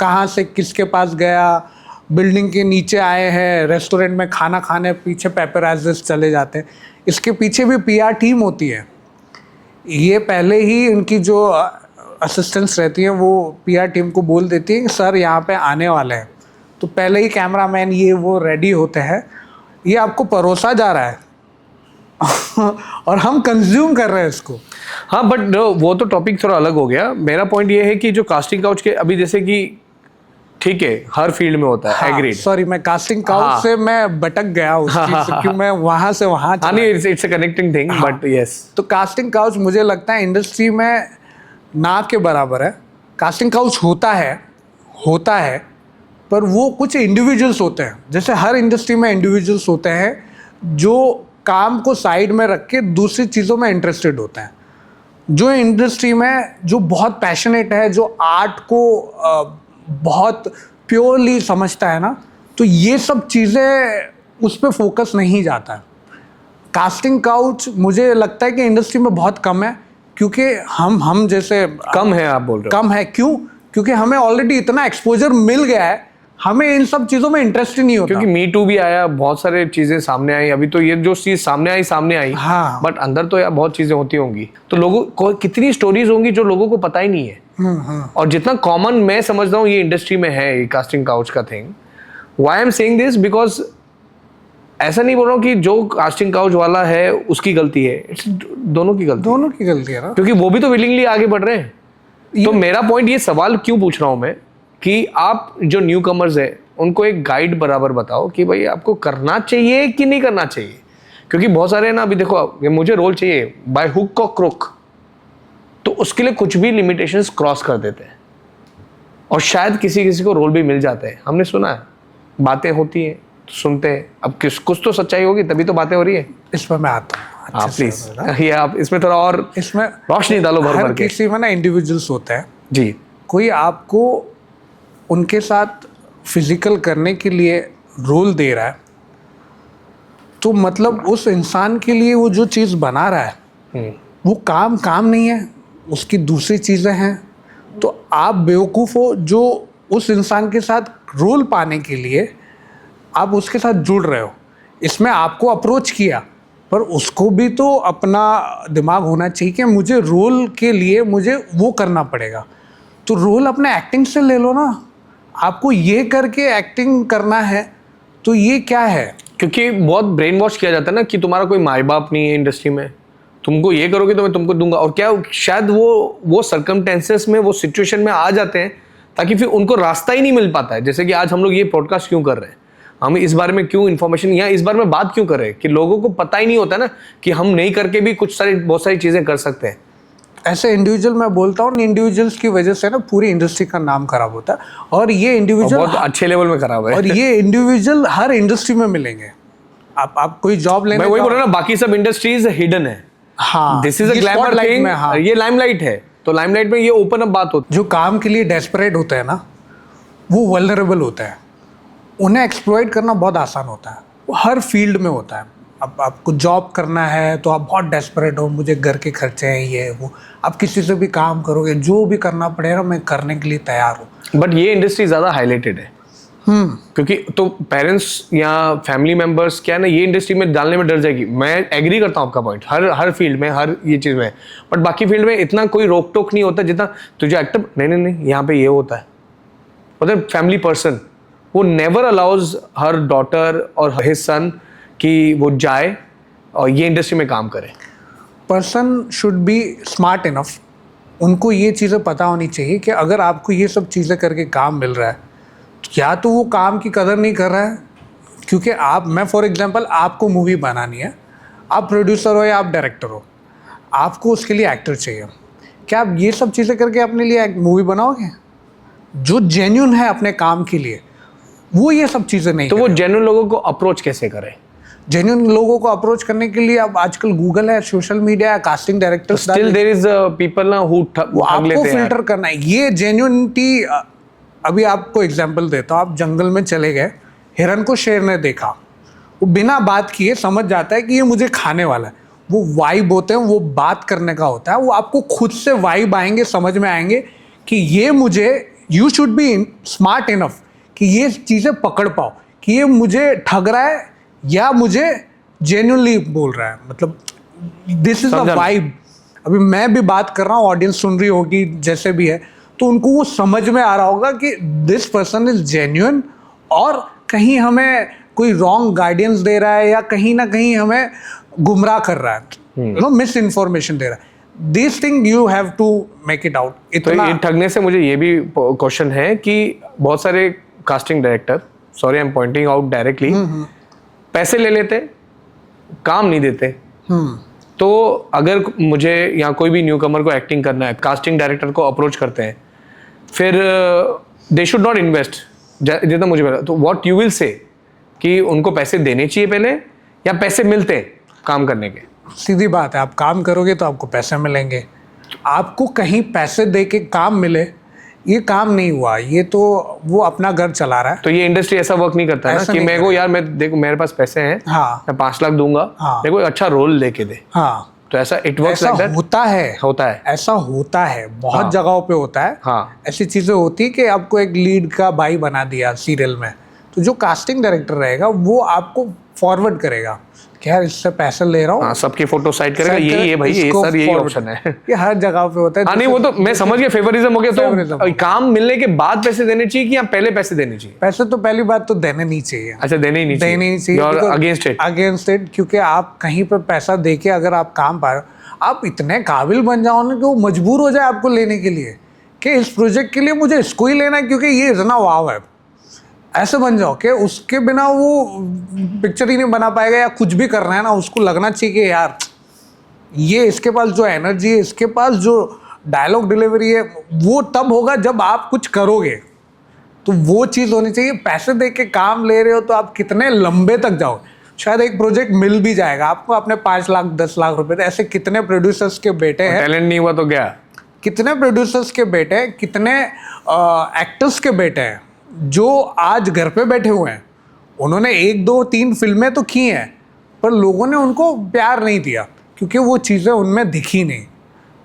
कहाँ से किसके पास गया, बिल्डिंग के नीचे आए हैं, रेस्टोरेंट में खाना खाने, पीछे पेपराइजर्स चले जाते हैं। इसके पीछे भी पीआर टीम होती है। ये पहले ही इनकी जो असिस्टेंट्स रहती हैं वो पीआर टीम को बोल देती हैं कि सर यहाँ पे आने वाले हैं, तो पहले ही कैमरामैन ये वो रेडी होते हैं। ये आपको परोसा जा रहा है और हम कंज्यूम कर रहे हैं इसको। हाँ, बट वो तो टॉपिक थोड़ा अलग हो गया। मेरा पॉइंट ये है कि जो कास्टिंग काउच के, अभी जैसे कि ठीक है हर फील्ड में होता है, एग्रीड। सॉरी, मैं कास्टिंग काउच से मैं भटक गया उस चीज से, क्योंकि मैं वहां से वहां हाँ, नहीं, it's a connecting thing, but yes. तो कास्टिंग काउच मुझे लगता है इंडस्ट्री में ना के बराबर है। कास्टिंग काउच होता है, पर वो कुछ इंडिविजुअल्स होते हैं, जैसे हर इंडस्ट्री में इंडिविजुअल्स होते हैं जो काम को साइड में रख के दूसरी चीज़ों में इंटरेस्टेड होते हैं। जो इंडस्ट्री में जो बहुत पैशनेट है, जो आर्ट को बहुत प्योरली समझता है ना, तो ये सब चीज़ें उस पर फोकस नहीं जाता है। कास्टिंग काउच मुझे लगता है कि इंडस्ट्री में बहुत कम है, क्योंकि हम जैसे कम है आप बोल रहे हो? कम है क्यों? क्योंकि हमें ऑलरेडी इतना एक्सपोजर मिल गया है, हमें इन सब चीज़ों में इंटरेस्ट ही नहीं होता। क्योंकि मी टू भी आया, बहुत सारे चीजें सामने आई। अभी तो ये जो चीज सामने आई हाँ। बट अंदर तो यार बहुत चीजें होती होंगी। तो लोगों को कितनी स्टोरीज होंगी जो लोगों को पता ही नहीं है। और जितना कॉमन मैं समझता हूँ ये इंडस्ट्री में है, ये कास्टिंग काउच का thing. Why I am saying this because ऐसा नहीं बोल रहा हूँ कि जो कास्टिंग काउच वाला है उसकी गलती है, इट्स दोनों की गलती है ना, क्योंकि वो भी तो विलिंगली आगे बढ़ रहे हैं। तो मेरा पॉइंट ये सवाल क्यों पूछ रहा हूं मैं कि आप जो न्यू कमर्स है उनको एक गाइड बराबर बताओ कि भाई आपको करना चाहिए कि नहीं करना चाहिए। क्योंकि बहुत सारे ना, अभी देखो मुझे रोल चाहिए बाय हुक और क्रुक, तो उसके लिए कुछ भी लिमिटेशंस क्रॉस कर देते हैं और शायद किसी किसी को रोल भी मिल जाते हैं। हमने सुना है, बातें होती हैं, सुनते हैं। अब कुछ तो सच्चाई होगी तभी तो बातें हो रही है। इस पर मैं आता हूँ। आप प्लीज ये आप इसमें थोड़ा और इसमें रोशनी डालो भर भर के। किसी में ना इंडिविजुअल्स होते हैं जी, कोई आपको उनके साथ फिजिकल करने के लिए रोल दे रहा है, तो मतलब उस इंसान के लिए वो जो चीज़ बना रहा है वो काम नहीं है, उसकी दूसरी चीज़ें हैं। तो आप बेवकूफ़ हो जो उस इंसान के साथ रोल पाने के लिए आप उसके साथ जुड़ रहे हो। इसमें आपको अप्रोच किया, पर उसको भी तो अपना दिमाग होना चाहिए कि मुझे रोल के लिए मुझे वो करना पड़ेगा। तो रोल अपने एक्टिंग से ले लो ना, आपको ये करके एक्टिंग करना है तो ये क्या है? क्योंकि बहुत ब्रेन वॉश किया जाता है ना कि तुम्हारा कोई माँ बाप नहीं है इंडस्ट्री में, तुमको ये करोगे तो मैं तुमको दूंगा। और क्या शायद वो सर्कमटेंसेस में, वो सिचुएशन में आ जाते हैं ताकि फिर उनको रास्ता ही नहीं मिल पाता है। जैसे कि आज हम लोग ये पॉडकास्ट क्यों कर रहे हैं, हम इस बारे में क्यों इन्फॉर्मेशन या इस बारे में बात क्यों कर रहे हैं कि लोगों को पता ही नहीं होता ना कि हम नहीं करके भी बहुत सारी चीज़ें कर सकते हैं। ऐसे इंडिविजुअल मैं बोलता हूँ, इंडिविजुअल्स की वजह से ना पूरी इंडस्ट्री का नाम खराब होता है। और ये इंडिविजुअल बहुत अच्छे लेवल में खराब है। और ये इंडिविजुअल हर इंडस्ट्री में मिलेंगे। आप कोई जॉब लेने, मैं वही बोल रहा ना, बाकी सब इंडस्ट्रीज हिडन है। हाँ, this is a glamour thing, ये लाइमलाइट है। तो लाइमलाइट में ये ओपन अप बात होती है। जो काम के लिए डेस्परेट होते हैं ना, वो वल्नरेबल होते हैं, उन्हें एक्सप्लॉइट करना बहुत आसान होता है। वो हर फील्ड में होता है। अब आपको जॉब करना है तो आप बहुत डेस्परेट हो, मुझे घर के खर्चे हैं, ये वो, आप किसी से भी काम करोगे, जो भी करना पड़ेगा मैं करने के लिए तैयार हूँ। बट ये इंडस्ट्री ज़्यादा हाईलाइटेड है क्योंकि तो पेरेंट्स या फैमिली मेंबर्स क्या है ना, ये इंडस्ट्री में डालने में डर जाएगी। मैं एग्री करता हूँ आपका पॉइंट, हर फील्ड में, हर ये चीज़ में। बट बाकी फील्ड में इतना कोई रोक टोक नहीं होता जितना तुझे एक्टर, नहीं यहाँ पे ये होता है। मतलब फैमिली पर्सन वो नेवर अलाउज हर डॉटर और हिज सन कि वो जाए और ये इंडस्ट्री में काम करे। Person should be smart enough, उनको ये चीज़ें पता होनी चाहिए कि अगर आपको ये सब चीज़ें करके काम मिल रहा है, या तो वो काम की कदर नहीं कर रहा है। क्योंकि मैं फॉर एग्जांपल, आपको मूवी बनानी है, आप प्रोड्यूसर हो या आप डायरेक्टर हो, आपको उसके लिए एक्टर चाहिए। क्या आप ये सब चीज़ें करके अपने लिए एक मूवी बनाओगे? जो जेन्युइन है अपने काम के लिए, वो ये सब चीज़ें नहीं। तो वो जेन्युइन लोगों को अप्रोच कैसे करें? जेन्युइन लोगों को अप्रोच करने के लिए अब आजकल गूगल है, सोशल मीडिया है, casting director, still there is people ना हु आपको फिल्टर करना है। ये जेन्युइनिटी, अभी आपको एग्जांपल देता हूँ। आप जंगल में चले गए, हिरन को शेर ने देखा, वो बिना बात किए समझ जाता है कि ये मुझे खाने वाला है। वो वाइब होते हैं, वो बात करने का होता है। वो आपको खुद से वाइब आएंगे, समझ में आएंगे कि ये मुझे, you should be smart enough कि ये चीज़ें पकड़ पाओ कि ये मुझे ठग रहा है या मुझे जेन्युइनली बोल रहा है। मतलब दिस इज अ वाइब। अभी मैं भी बात कर रहा हूँ, ऑडियंस सुन रही होगी, जैसे भी है, तो उनको वो समझ में आ रहा होगा कि दिस पर्सन इज जेन्युइन, और कहीं हमें कोई रॉन्ग गाइडेंस दे रहा है या कहीं ना कहीं हमें गुमराह कर रहा है, मिस इन्फॉर्मेशन दे रहा है। This thing you have to make it out. तो ये ठगने से मुझे ये भी क्वेश्चन है कि बहुत सारे casting director, sorry I am pointing out directly, पैसे ले लेते, काम नहीं देते। तो अगर मुझे या कोई भी न्यू कमर को एक्टिंग करना है, कास्टिंग डायरेक्टर को अप्रोच करते हैं, फिर दे शुड नॉट इन्वेस्ट जितना मुझे पता। तो व्हाट यू विल से कि उनको पैसे देने चाहिए पहले या पैसे मिलते हैं काम करने के? सीधी बात है, आप काम करोगे तो आपको पैसे मिलेंगे। आपको कहीं पैसे दे के काम मिले ये काम नहीं हुआ, ये तो वो अपना घर चला रहा है। तो ये इंडस्ट्री ऐसा वर्क नहीं करता है ना ऐसा कि नहीं मेरे को यार, मैं देखो मेरे पास पैसे हैं, हाँ मैं 5 लाख दूंगा, हाँ। मेरे को एक अच्छा रोल लेके दे। हाँ, तो ऐसा इट वर्क्स ऐसा लाइक दैट? होता है, ऐसा होता है। बहुत हाँ। जगहों पे होता है। हाँ। ऐसी चीजें होती है कि आपको एक लीड का भाई बना दिया सीरियल में, तो जो कास्टिंग डायरेक्टर रहेगा वो आपको फॉरवर्ड करेगा कि यार इससे पैसे ले रहा हूँ, हाँ, सबकी फोटो साइड करेगा, Side यही है भाई, ये इसको सर यही forward ऑप्शन है। ये हर जगह पे होता है। हाँ नहीं, वो तो मैं समझ गया, फेवरिज्म हो गया। तो Favoritism। काम मिलने के बाद पैसे देने चाहिए कि या पहले पैसे देने चाहिए? पैसे तो पहली बात तो देने नहीं चाहिए, अच्छा, देने ही नहीं चाहिए। देने ही चाहिए। और अगेंस्ट इट? अगेंस्ट इट, क्योंकि आप कहीं पे पैसा दे के अगर आप काम पा रहे हो, आप इतने काबिल बन जाओ ना कि वो मजबूर हो जाए आपको लेने के लिए कि इस प्रोजेक्ट के लिए मुझे इसको ही लेना है क्योंकि ये इतना वाव है। ऐसे बन जाओ कि उसके बिना वो पिक्चर ही नहीं बना पाएगा, या कुछ भी करना है ना उसको लगना चाहिए कि यार ये इसके पास जो एनर्जी है, इसके पास जो डायलॉग डिलीवरी है, वो तब होगा जब आप कुछ करोगे। तो वो चीज़ होनी चाहिए। पैसे दे के काम ले रहे हो तो आप कितने लंबे तक जाओगे, शायद एक प्रोजेक्ट मिल भी जाएगा आपको अपने 5 लाख 10 लाख रुपए। ऐसे कितने प्रोड्यूसर्स के बेटे हैं, टैलेंट नहीं हुआ तो क्या? कितने प्रोड्यूसर्स के बेटे, कितने एक्टर्स के बेटे हैं जो आज घर पे बैठे हुए हैं। उन्होंने 1 2 3 फिल्में तो की हैं, पर लोगों ने उनको प्यार नहीं दिया क्योंकि वो चीज़ें उनमें दिखी नहीं।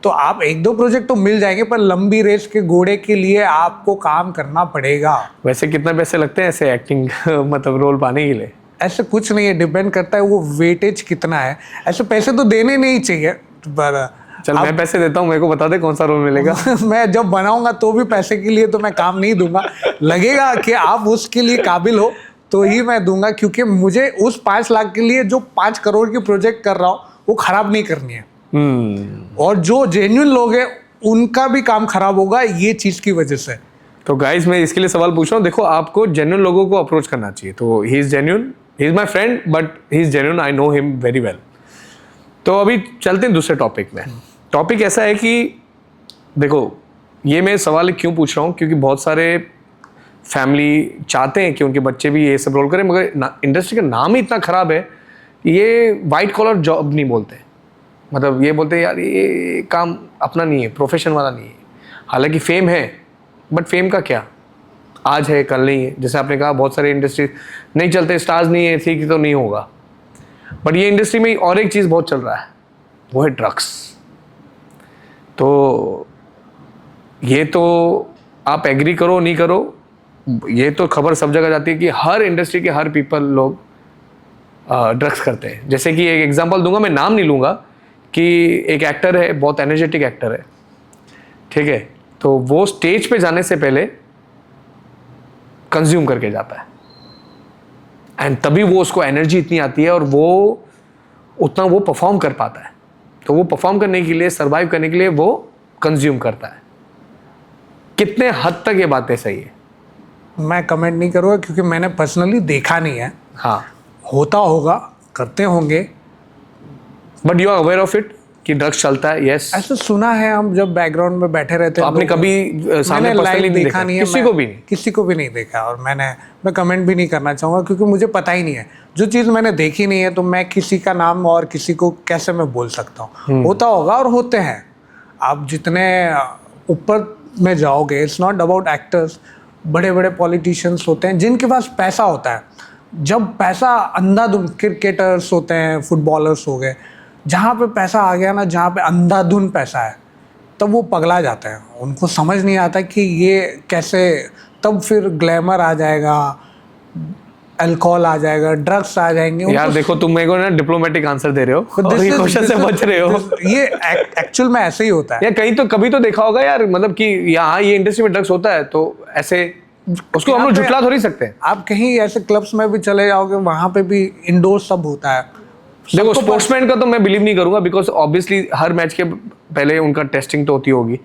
तो आप 1 2 प्रोजेक्ट तो मिल जाएंगे, पर लंबी रेस के घोड़े के लिए आपको काम करना पड़ेगा। वैसे कितने पैसे लगते हैं ऐसे एक्टिंग मतलब रोल पाने के लिए? ऐसे कुछ नहीं है, डिपेंड करता है वो वेटेज कितना है। ऐसे पैसे तो देने नहीं चाहिए, पर चल मैं पैसे देता हूँ, मेरे को बता दे कौन सा रोल मिलेगा। मैं जब बनाऊंगा तो भी पैसे के लिए तो मैं काम नहीं दूंगा। लगेगा कि आप उसके लिए काबिल हो तो ही मैं दूंगा, क्योंकि मुझे उस 5 लाख के लिए जो 5 करोड़ की प्रोजेक्ट कर रहा हूँ वो खराब नहीं करनी है। और जो जेन्युइन लोग हैं उनका भी काम खराब होगा ये चीज़ की वजह से। तो गाइस, मैं इसके लिए सवाल पूछ रहा हूँ। देखो, आपको जेन्युइन लोगों को अप्रोच करना चाहिए। तो he is genuine, he is my friend, but he is genuine, I know him very well. तो अभी चलते हैं दूसरे टॉपिक में। टॉपिक ऐसा है कि देखो, ये मैं सवाल क्यों पूछ रहा हूँ, क्योंकि बहुत सारे फैमिली चाहते हैं कि उनके बच्चे भी ये सब रोल करें, मगर इंडस्ट्री का नाम ही इतना ख़राब है कि ये वाइट कॉलर जॉब नहीं बोलते। मतलब ये बोलते हैं यार ये काम अपना नहीं है, प्रोफेशन वाला नहीं है। हालांकि फेम है, बट फेम का क्या, आज है कल नहीं है। जैसे आपने कहा, बहुत सारे इंडस्ट्री नहीं चलते, स्टार्स नहीं है, ठीक तो नहीं होगा। बट ये इंडस्ट्री में और एक चीज़ बहुत चल रहा है, वो है ड्रग्स। तो ये तो आप एग्री करो नहीं करो, ये तो खबर सब जगह जाती है कि हर इंडस्ट्री के हर पीपल लोग ड्रग्स करते हैं। जैसे कि एक एग्जांपल दूंगा, मैं नाम नहीं लूँगा, कि एक एक्टर है, बहुत एनर्जेटिक एक्टर है, ठीक है, तो वो स्टेज पे जाने से पहले कंज्यूम करके जाता है, एंड तभी वो उसको एनर्जी इतनी आती है और वो उतना वो परफॉर्म कर पाता है। तो वो परफॉर्म करने के लिए, सर्वाइव करने के लिए वो कंज्यूम करता है। कितने हद तक ये बातें सही है? मैं कमेंट नहीं करूँगा क्योंकि मैंने पर्सनली देखा नहीं है। हाँ, होता होगा, करते होंगे, but you are aware of it कि ड्रग्स चलता है? यस, ऐसा सुना है। हम जब बैकग्राउंड में बैठे रहते तो हैं, आपने कभी सामने मैंने पर्सनली लाइव नहीं देखा नहीं है, किसी को भी नहीं? किसी को भी नहीं देखा, और मैं कमेंट भी नहीं करना चाहूँगा क्योंकि मुझे पता ही नहीं है। जो चीज़ मैंने देखी नहीं है तो मैं किसी का नाम और किसी को कैसे मैं बोल सकता हूँ। होता होगा और होते हैं। आप जितने ऊपर में जाओगे, इट्स नॉट अबाउट एक्टर्स, बड़े बड़े पॉलिटिशियंस होते हैं जिनके पास पैसा होता है। जब पैसा अंधाधुन, क्रिकेटर्स होते हैं, फुटबॉलर्स हो गए, जहाँ पे पैसा आ गया ना, जहाँ पे अंधाधुन पैसा है, तब वो पगला जाते हैं। उनको समझ नहीं आता कि ये कैसे, तब फिर ग्लैमर आ जाएगा, अल्कोहल आ जाएगा, ड्रग्स आ जाएंगे। यार देखो, तुम मेरे को ना डिप्लोमेटिक आंसर दे रहे हो और ये क्वेश्चन से बच रहे हो। ये एक्चुअल में ऐसे ही होता है। या कहीं तो कभी तो देखा होगा यार, मतलब कि यहाँ ये इंडस्ट्री में ड्रग्स होता है, तो ऐसे उसको हम लोग झुटला थोड़ी सकते हैं। आप कहीं ऐसे क्लब्स में भी चले जाओगे, वहाँ पे भी इंडोर सब होता है। देखो, स्पोर्ट्समैन का तो मैं बिलीव नहीं करूंगा, बिकॉज ऑब्वियसली हर मैच के पहले उनका टेस्टिंग तो होती होगी,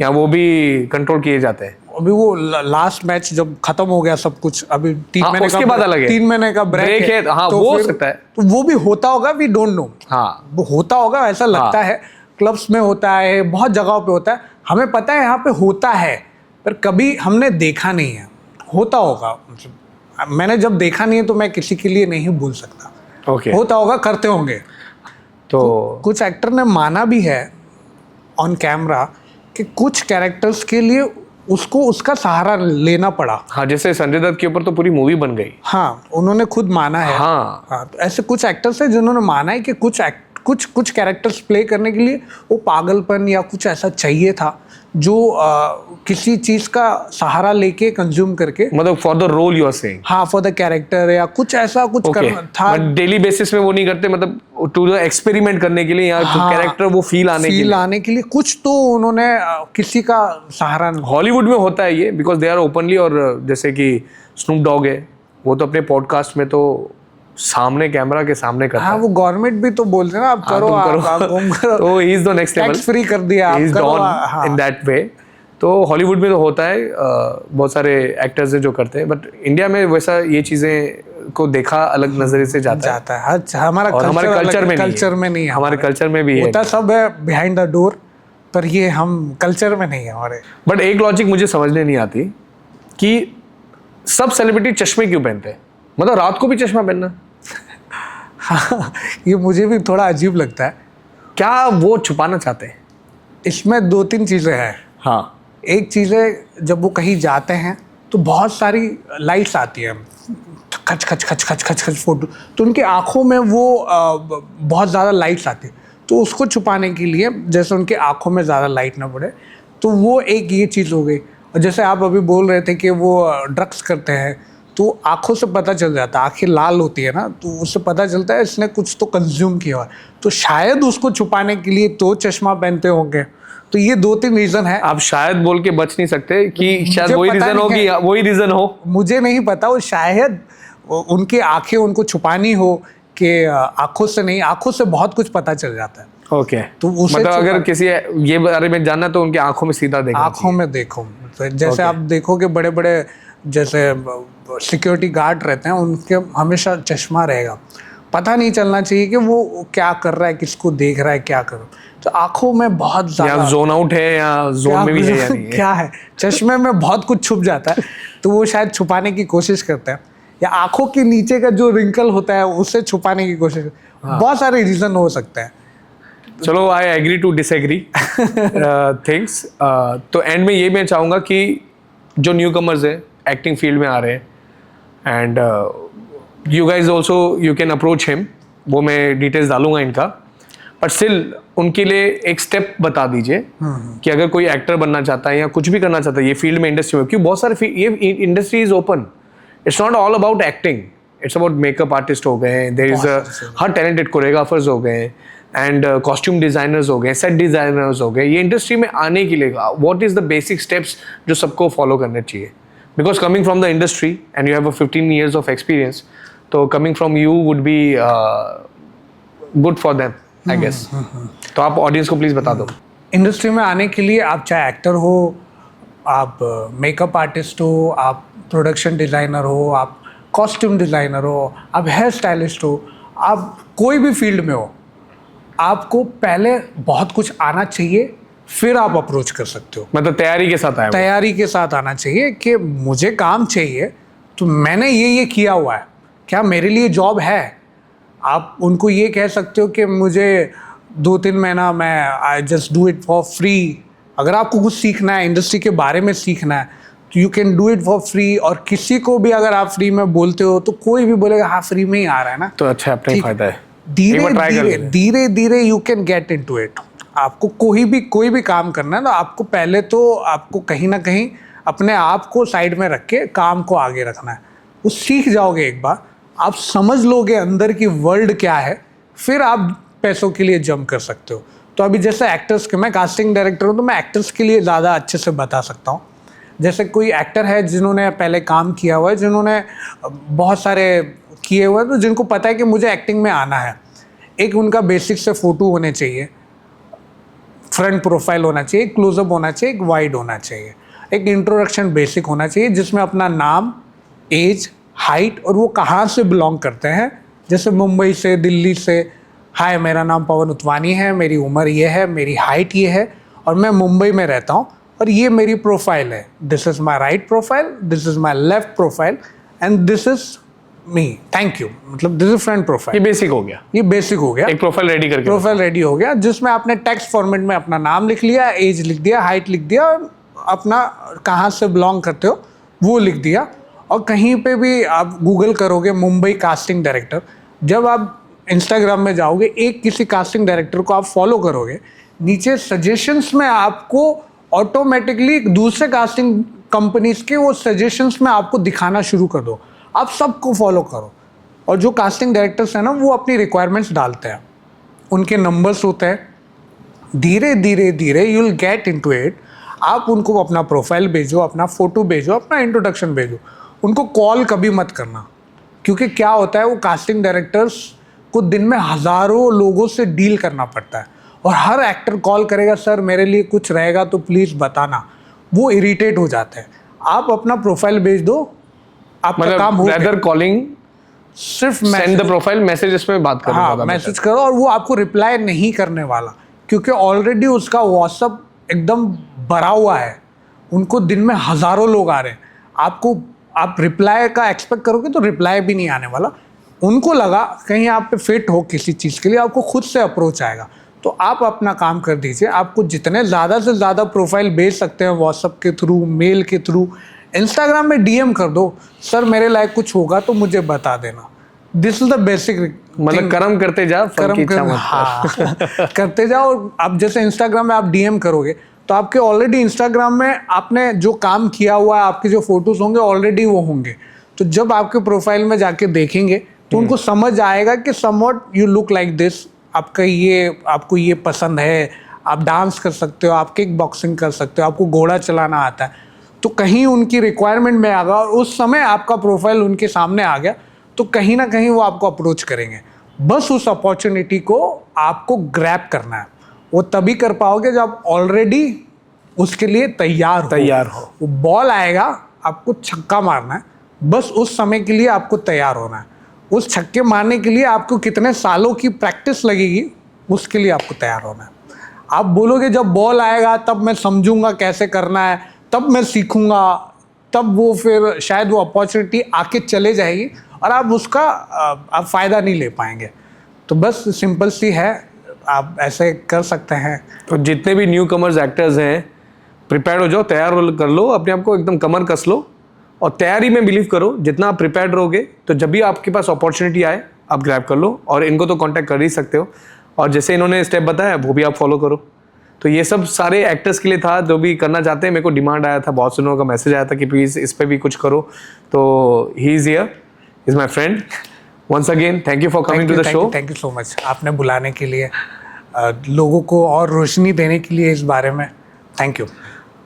या वो भी कंट्रोल किए जाते हैं। अभी वो लास्ट मैच जब खत्म हो गया सब कुछ, अभी 3 हाँ, महीने उसके का बाद अलग है, 3 महीने का ब्रेक है। हाँ, तो वो हो सकता है, तो वो भी होता होगा, वी डोंट नो। हाँ, वो होता होगा, ऐसा लगता है। क्लब्स में होता है, बहुत जगहों पे होता है, हमें पता है यहाँ पे होता है, पर कभी हमने देखा नहीं है। होता होगा, मैंने जब देखा नहीं है तो मैं किसी के लिए नहीं बोल सकता। ओके, होता होगा, करते होंगे। तो कुछ एक्टर ने माना भी है ऑन कैमरा कि कुछ कैरेक्टर्स के लिए उसको उसका सहारा लेना पड़ा। हाँ, जैसे संजय दत्त के ऊपर तो पूरी मूवी बन गई। हाँ, उन्होंने खुद माना है। हाँ। हाँ, तो ऐसे कुछ एक्टर्स हैं जिन्होंने माना है कि कुछ कैरेक्टर्स प्ले करने के लिए वो पागलपन या कुछ ऐसा चाहिए था जो किसी चीज का सहारा लेके कंज्यूम करके, मतलब for the role you are saying. हाँ, फॉर द कैरेक्टर या कुछ ऐसा कुछ करना था। बट डेली बेसिस में वो नहीं करते, मतलब टू द एक्सपेरिमेंट करने के लिए या कैरेक्टर वो फील आने के लिए कुछ तो उन्होंने किसी का सहारा। हॉलीवुड में होता है ये, बिकॉज दे आर ओपनली। और जैसे कि स्नूप डॉग है, वो तो अपने पॉडकास्ट में तो सामने कैमरा के सामने करता है। हाँ, वो गवर्नमेंट भी तो बोलते हैं ना, आप करो, आप करो। तो he is the next level, tax free कर दिया, आप करो। हाँ। In that way. तो हॉलीवुड में तो होता है, बहुत सारे एक्टर्स हैं जो करते हैं, बट इंडिया में वैसा ये चीजें को देखा अलग नजरिए से जाता है। अच्छा, हमारे कल्चर में नहीं है। हमारे कल्चर में भी होता सब है बिहाइंड द डोर, पर ये हम कल्चर में नहीं है हमारे। बट एक लॉजिक मुझे समझने नहीं आती कि सब सेलिब्रिटी चश्मे क्यों पहनते हैं, मतलब रात को भी चश्मा पहनना। हाँ, ये मुझे भी थोड़ा अजीब लगता है। क्या वो छुपाना चाहते हैं? इसमें 2-3 चीज़ें हैं। हाँ, एक चीज़ है, जब वो कहीं जाते हैं तो बहुत सारी लाइट्स आती हैं, खच खच खच खच खच खच फोटो, तो उनकी आंखों में वो बहुत ज़्यादा लाइट्स आती है। तो उसको छुपाने के लिए, जैसे उनकी आंखों में ज़्यादा लाइट ना पड़े, तो वो एक ये चीज़ हो गई। और जैसे आप अभी बोल रहे थे कि वो ड्रग्स करते हैं, तो आंखों से पता चल जाता है, आंखें लाल होती है ना, तो उससे पता चलता है इसने कुछ तो कंज्यूम किया हुआ है। तो शायद उसको छुपाने के लिए तो चश्मा पहनते होंगे। तो ये 2-3 रीज़न है। आप शायद बोल के बच नहीं सकते कि शायद वही रीज़न हो कि वही रीज़न हो। मुझे नहीं पता, वो शायद उनकी आंखें उनको छुपानी हो कि आंखों से नहीं, आंखों से बहुत कुछ पता चल जाता है। ओके, तो मतलब अगर किसी ये बारे में जानना तो उनकी आंखों में सीधा देखो, आंखों में देखो। जैसे आप देखोगे बड़े बड़े जैसे सिक्योरिटी गार्ड रहते हैं, उनके हमेशा चश्मा रहेगा। पता नहीं चलना चाहिए कि वो क्या कर रहा है, किसको देख रहा है, क्या कर रहा है। तो आंखों में बहुत ज़्यादा जोन आउट है या जोन में भी है या नहीं है। क्या है, चश्मे में बहुत कुछ छुप जाता है, तो वो शायद छुपाने की कोशिश करते हैं, या आंखों के नीचे का जो रिंकल होता है उसे छुपाने की कोशिश। बहुत सारे रीज़न हो सकते हैं। चलो, I agree to disagree things. तो एंड में ये मैं चाहूँगा कि जो न्यू कमर्स है, एक्टिंग फील्ड में आ रहे हैं, and you guys also you can approach him, वो मैं डिटेल्स डालूंगा इनका। बट स्टिल उनके लिए एक स्टेप बता दीजिए कि अगर कोई एक्टर बनना चाहता है या कुछ भी करना चाहता है ये फील्ड में, इंडस्ट्री में, क्योंकि बहुत सारे ये industry is open. It's not all about acting, it's about makeup artist हो गए, देयर इज हर टैलेंटेड कोरियोग्राफर्स हो गए, एंड कॉस्ट्यूम डिजाइनर्स हो गए, सेट डिजाइनर्स हो गए। ये इंडस्ट्री में आने के लिए what is the basic steps जो सबको फॉलो करने चाहिए? Because coming from the industry and you have 15 years of experience, तो coming from you would be good for them, I guess. तो आप ऑडियंस को प्लीज बता दो। इंडस्ट्री में आने के लिए आप चाहे एक्टर हो, आप मेकअप आर्टिस्ट हो, आप प्रोडक्शन डिज़ाइनर हो, आप कॉस्ट्यूम डिज़ाइनर हो, आप हेयर स्टाइलिस्ट हो, आप कोई भी फील्ड में हो, आपको पहले बहुत कुछ आना चाहिए, फिर आप अप्रोच कर सकते हो। मतलब तैयारी के साथ आया, तैयारी के साथ आना चाहिए कि मुझे काम चाहिए, तो मैंने ये किया हुआ है, क्या मेरे लिए जॉब है। आप उनको ये कह सकते हो कि मुझे 2-3 महीना मैं I just do it for free. अगर आपको कुछ सीखना है, इंडस्ट्री के बारे में सीखना है, तो you can do it for free. और किसी को भी अगर आप फ्री में बोलते हो तो कोई भी बोलेगा हाँ फ्री में ही आ रहा है ना, तो अच्छा, अपना फायदा है। धीरे धीरे you can get into it. आपको कोई भी काम करना है ना, आपको पहले तो आपको कहीं ना कहीं अपने आप को साइड में रख के काम को आगे रखना है। वो सीख जाओगे एक बार, आप समझ लोगे अंदर की वर्ल्ड क्या है, फिर आप पैसों के लिए जंप कर सकते हो। तो अभी जैसे एक्टर्स के, मैं कास्टिंग डायरेक्टर हूँ, तो मैं एक्टर्स के लिए ज़्यादा अच्छे से बता सकता हूँ। जैसे कोई एक्टर है जिन्होंने पहले काम किया हुआ है, जिन्होंने बहुत सारे किए हुए हैं, तो जिनको पता है कि मुझे एक्टिंग में आना है, एक उनका बेसिक से फ़ोटो होने चाहिए, फ्रंट प्रोफाइल होना चाहिए, क्लोजअप होना चाहिए, एक वाइड होना चाहिए, एक इंट्रोडक्शन बेसिक होना चाहिए जिसमें अपना नाम, एज, हाइट और वो कहाँ से बिलोंग करते हैं। जैसे मुंबई से, दिल्ली से, हाय मेरा नाम पवन उत्वानी है, मेरी उम्र ये है, मेरी हाइट ये है और मैं मुंबई में रहता हूँ और ये मेरी प्रोफाइल है। This is my right profile, this is my left profile and this is me, thank you. मतलब दिस इज फ्रंट प्रोफाइल। ये बेसिक हो गया, ये बेसिक हो गया, एक प्रोफाइल रेडी करके। प्रोफाइल रेडी हो गया जिसमें आपने टेक्स्ट फॉर्मेट में अपना नाम लिख लिया, एज लिख दिया, हाइट लिख दिया, अपना कहाँ से बिलोंग करते हो वो लिख दिया। और कहीं पे भी आप गूगल करोगे मुंबई कास्टिंग डायरेक्टर, जब आप इंस्टाग्राम में जाओगे एक किसी कास्टिंग डायरेक्टर को आप फॉलो करोगे, नीचे सजेशंस में आपको ऑटोमेटिकली दूसरे कास्टिंग कंपनीज के वो सजेशंस में आपको दिखाना शुरू कर दो। आप सबको फॉलो करो। और जो कास्टिंग डायरेक्टर्स हैं ना, वो अपनी रिक्वायरमेंट्स डालते हैं, उनके नंबर्स होते हैं, धीरे धीरे धीरे you will get into it. आप उनको अपना प्रोफाइल भेजो, अपना फ़ोटो भेजो, अपना इंट्रोडक्शन भेजो। उनको कॉल कभी मत करना, क्योंकि क्या होता है वो कास्टिंग डायरेक्टर्स को दिन में हज़ारों लोगों से डील करना पड़ता है, और हर एक्टर कॉल करेगा सर मेरे लिए कुछ रहेगा तो प्लीज़ बताना, वो इरिटेट हो जाते हैं। आप अपना प्रोफाइल भेज दो, आपका काम हो rather calling, सिर्फ सेंड द प्रोफाइल मैसेजेस में बात करो। हाँ, मैसेज करो, और वो आपको रिप्लाई नहीं करने वाला, क्योंकि ऑलरेडी उसका व्हाट्सअप एकदम भरा हुआ है, उनको दिन में हज़ारों लोग आ रहे हैं। आप रिप्लाई का एक्सपेक्ट करोगे तो रिप्लाई भी नहीं आने वाला। उनको लगा कहीं आप पे फिट हो किसी चीज़ के लिए, आपको खुद से अप्रोच आएगा। तो आप अपना काम कर दीजिए। आपको जितने ज़्यादा से ज़्यादा प्रोफाइल भेज सकते हैं व्हाट्सअप के थ्रू, मेल के थ्रू, इंस्टाग्राम में डीएम कर दो, सर मेरे लायक कुछ होगा तो मुझे बता देना। दिस इज द बेसिक, मतलब कर्म करते जा, फल की इच्छा मत कर। हाँ करते जाओ। आप जैसे इंस्टाग्राम में आप डीएम करोगे तो आपके ऑलरेडी इंस्टाग्राम में आपने जो काम किया हुआ है, आपके जो फोटोज होंगे ऑलरेडी वो होंगे। तो जब आपके प्रोफाइल में जाके देखेंगे तो उनको समझ आएगा कि somewhat you look like this, आपको ये पसंद है, आप डांस कर सकते हो, आप किक बॉक्सिंग कर सकते हो, आपको घोड़ा चलाना आता है। तो कहीं उनकी रिक्वायरमेंट में आ गया और उस समय आपका प्रोफाइल उनके सामने आ गया, तो कहीं ना कहीं वो आपको अप्रोच करेंगे। बस उस अपॉर्चुनिटी को आपको ग्रैब करना है। वो तभी कर पाओगे जब ऑलरेडी उसके लिए तैयार हो। वो बॉल आएगा, आपको छक्का मारना है, बस उस समय के लिए आपको तैयार होना है। उस छक्के मारने के लिए आपको कितने सालों की प्रैक्टिस लगेगी, उसके लिए आपको तैयार होना है। आप बोलोगे जब बॉल आएगा तब मैं समझूंगा कैसे करना है, तब मैं सीखूंगा, तब वो फिर शायद वो अपॉर्चुनिटी आके चले जाएगी और आप उसका आप फ़ायदा नहीं ले पाएंगे। तो बस सिंपल सी है, आप ऐसे कर सकते हैं। तो जितने भी न्यू कमर्स एक्टर्स हैं, प्रिपेयर हो जाओ, तैयार कर लो, अपने आप को एकदम कमर कस लो और तैयारी में बिलीव करो। जितना आप प्रिपेयर्ड रहोगे तो जब भी आपके पास अपॉर्चुनिटी आए आप ग्रैब कर लो। और इनको तो कांटेक्ट कर ही सकते हो, और जैसे इन्होंने स्टेप बताया वो भी आप फॉलो करो। तो ये सब सारे एक्टर्स के लिए था जो भी करना चाहते हैं। मेरे को डिमांड आया था, बहुत से लोगों का मैसेज आया था कि प्लीज़ इस पर भी कुछ करो। तो he is here, is my friend. Once again thank you for coming to the show. Thank you so much, आपने बुलाने के लिए, लोगों को और रोशनी देने के लिए इस बारे में थैंक यू।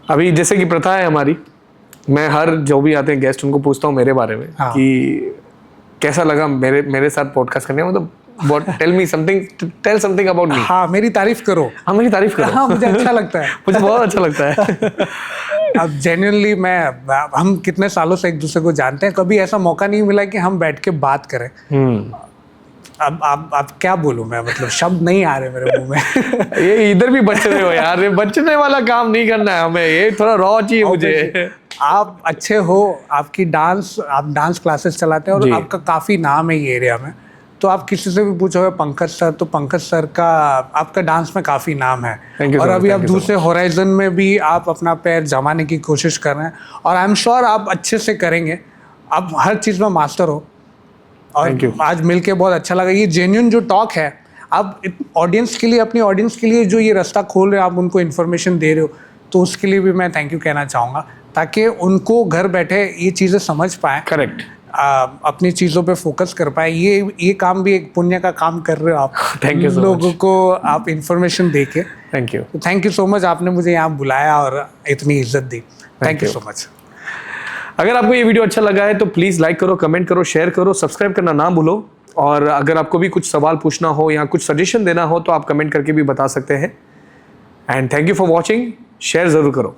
अभी जैसे कि प्रथा है हमारी, मैं हर जो भी आते हैं गेस्ट उनको पूछता हूँ मेरे बारे में कि कैसा लगा मेरे साथ पॉडकास्ट करने में, मतलब टेल समथिंग अबाउट मी। हाँ, मेरी तारीफ करो। हाँ, मेरी तारीफ करो। हाँ, मुझे अच्छा लगता है। मुझे बहुत अच्छा लगता है। अब जेन्युइनली हम कितने सालों से एक दूसरे को जानते हैं, कभी ऐसा मौका नहीं मिला कि हम बैठ के बात करें। अब क्या बोलूं मैं, मतलब शब्द नहीं आ रहे मेरे मुंह में। ये इधर भी बच रहे हो यार, ये बचने वाला काम नहीं करना है हमें, ये थोड़ा रॉ चाहिए मुझे। आप अच्छे हो, आप डांस क्लासेस चलाते हैं और आपका काफ़ी नाम है ये एरिया में। तो आप किसी से भी पूछोगे पंकज सर, तो पंकज सर का आपका डांस में काफ़ी नाम है। और अभी आप दूसरे होराइजन में भी आप अपना पैर जमाने की कोशिश कर रहे हैं, और आई एम श्योर आप अच्छे से करेंगे। आप हर चीज़ में मास्टर हो, और आज मिलके बहुत अच्छा लगा। ये जेन्युइन जो टॉक है, आप ऑडियंस के लिए, अपनी ऑडियंस के लिए जो ये रास्ता खोल रहे हो, आप उनको इन्फॉर्मेशन दे रहे हो, तो उसके लिए भी मैं थैंक यू कहना चाहूँगा, ताकि उनको घर बैठे ये चीज़ें समझ पाएँ। करेक्ट। अपनी चीज़ों पे फोकस कर पाए। ये काम भी एक पुण्य का काम कर रहे हो आप। Thank you. लोगों को आप इंफॉर्मेशन दे के थैंक यू सो मच। आपने मुझे यहाँ बुलाया और इतनी इज्जत दी, थैंक यू सो मच। अगर आपको ये वीडियो अच्छा लगा है तो प्लीज़ लाइक करो, कमेंट करो, शेयर करो, सब्सक्राइब करना ना भूलो। और अगर आपको भी कुछ सवाल पूछना हो या कुछ सजेशन देना हो तो आप कमेंट करके भी बता सकते हैं। And thank you for watching. Share ज़रूर करो।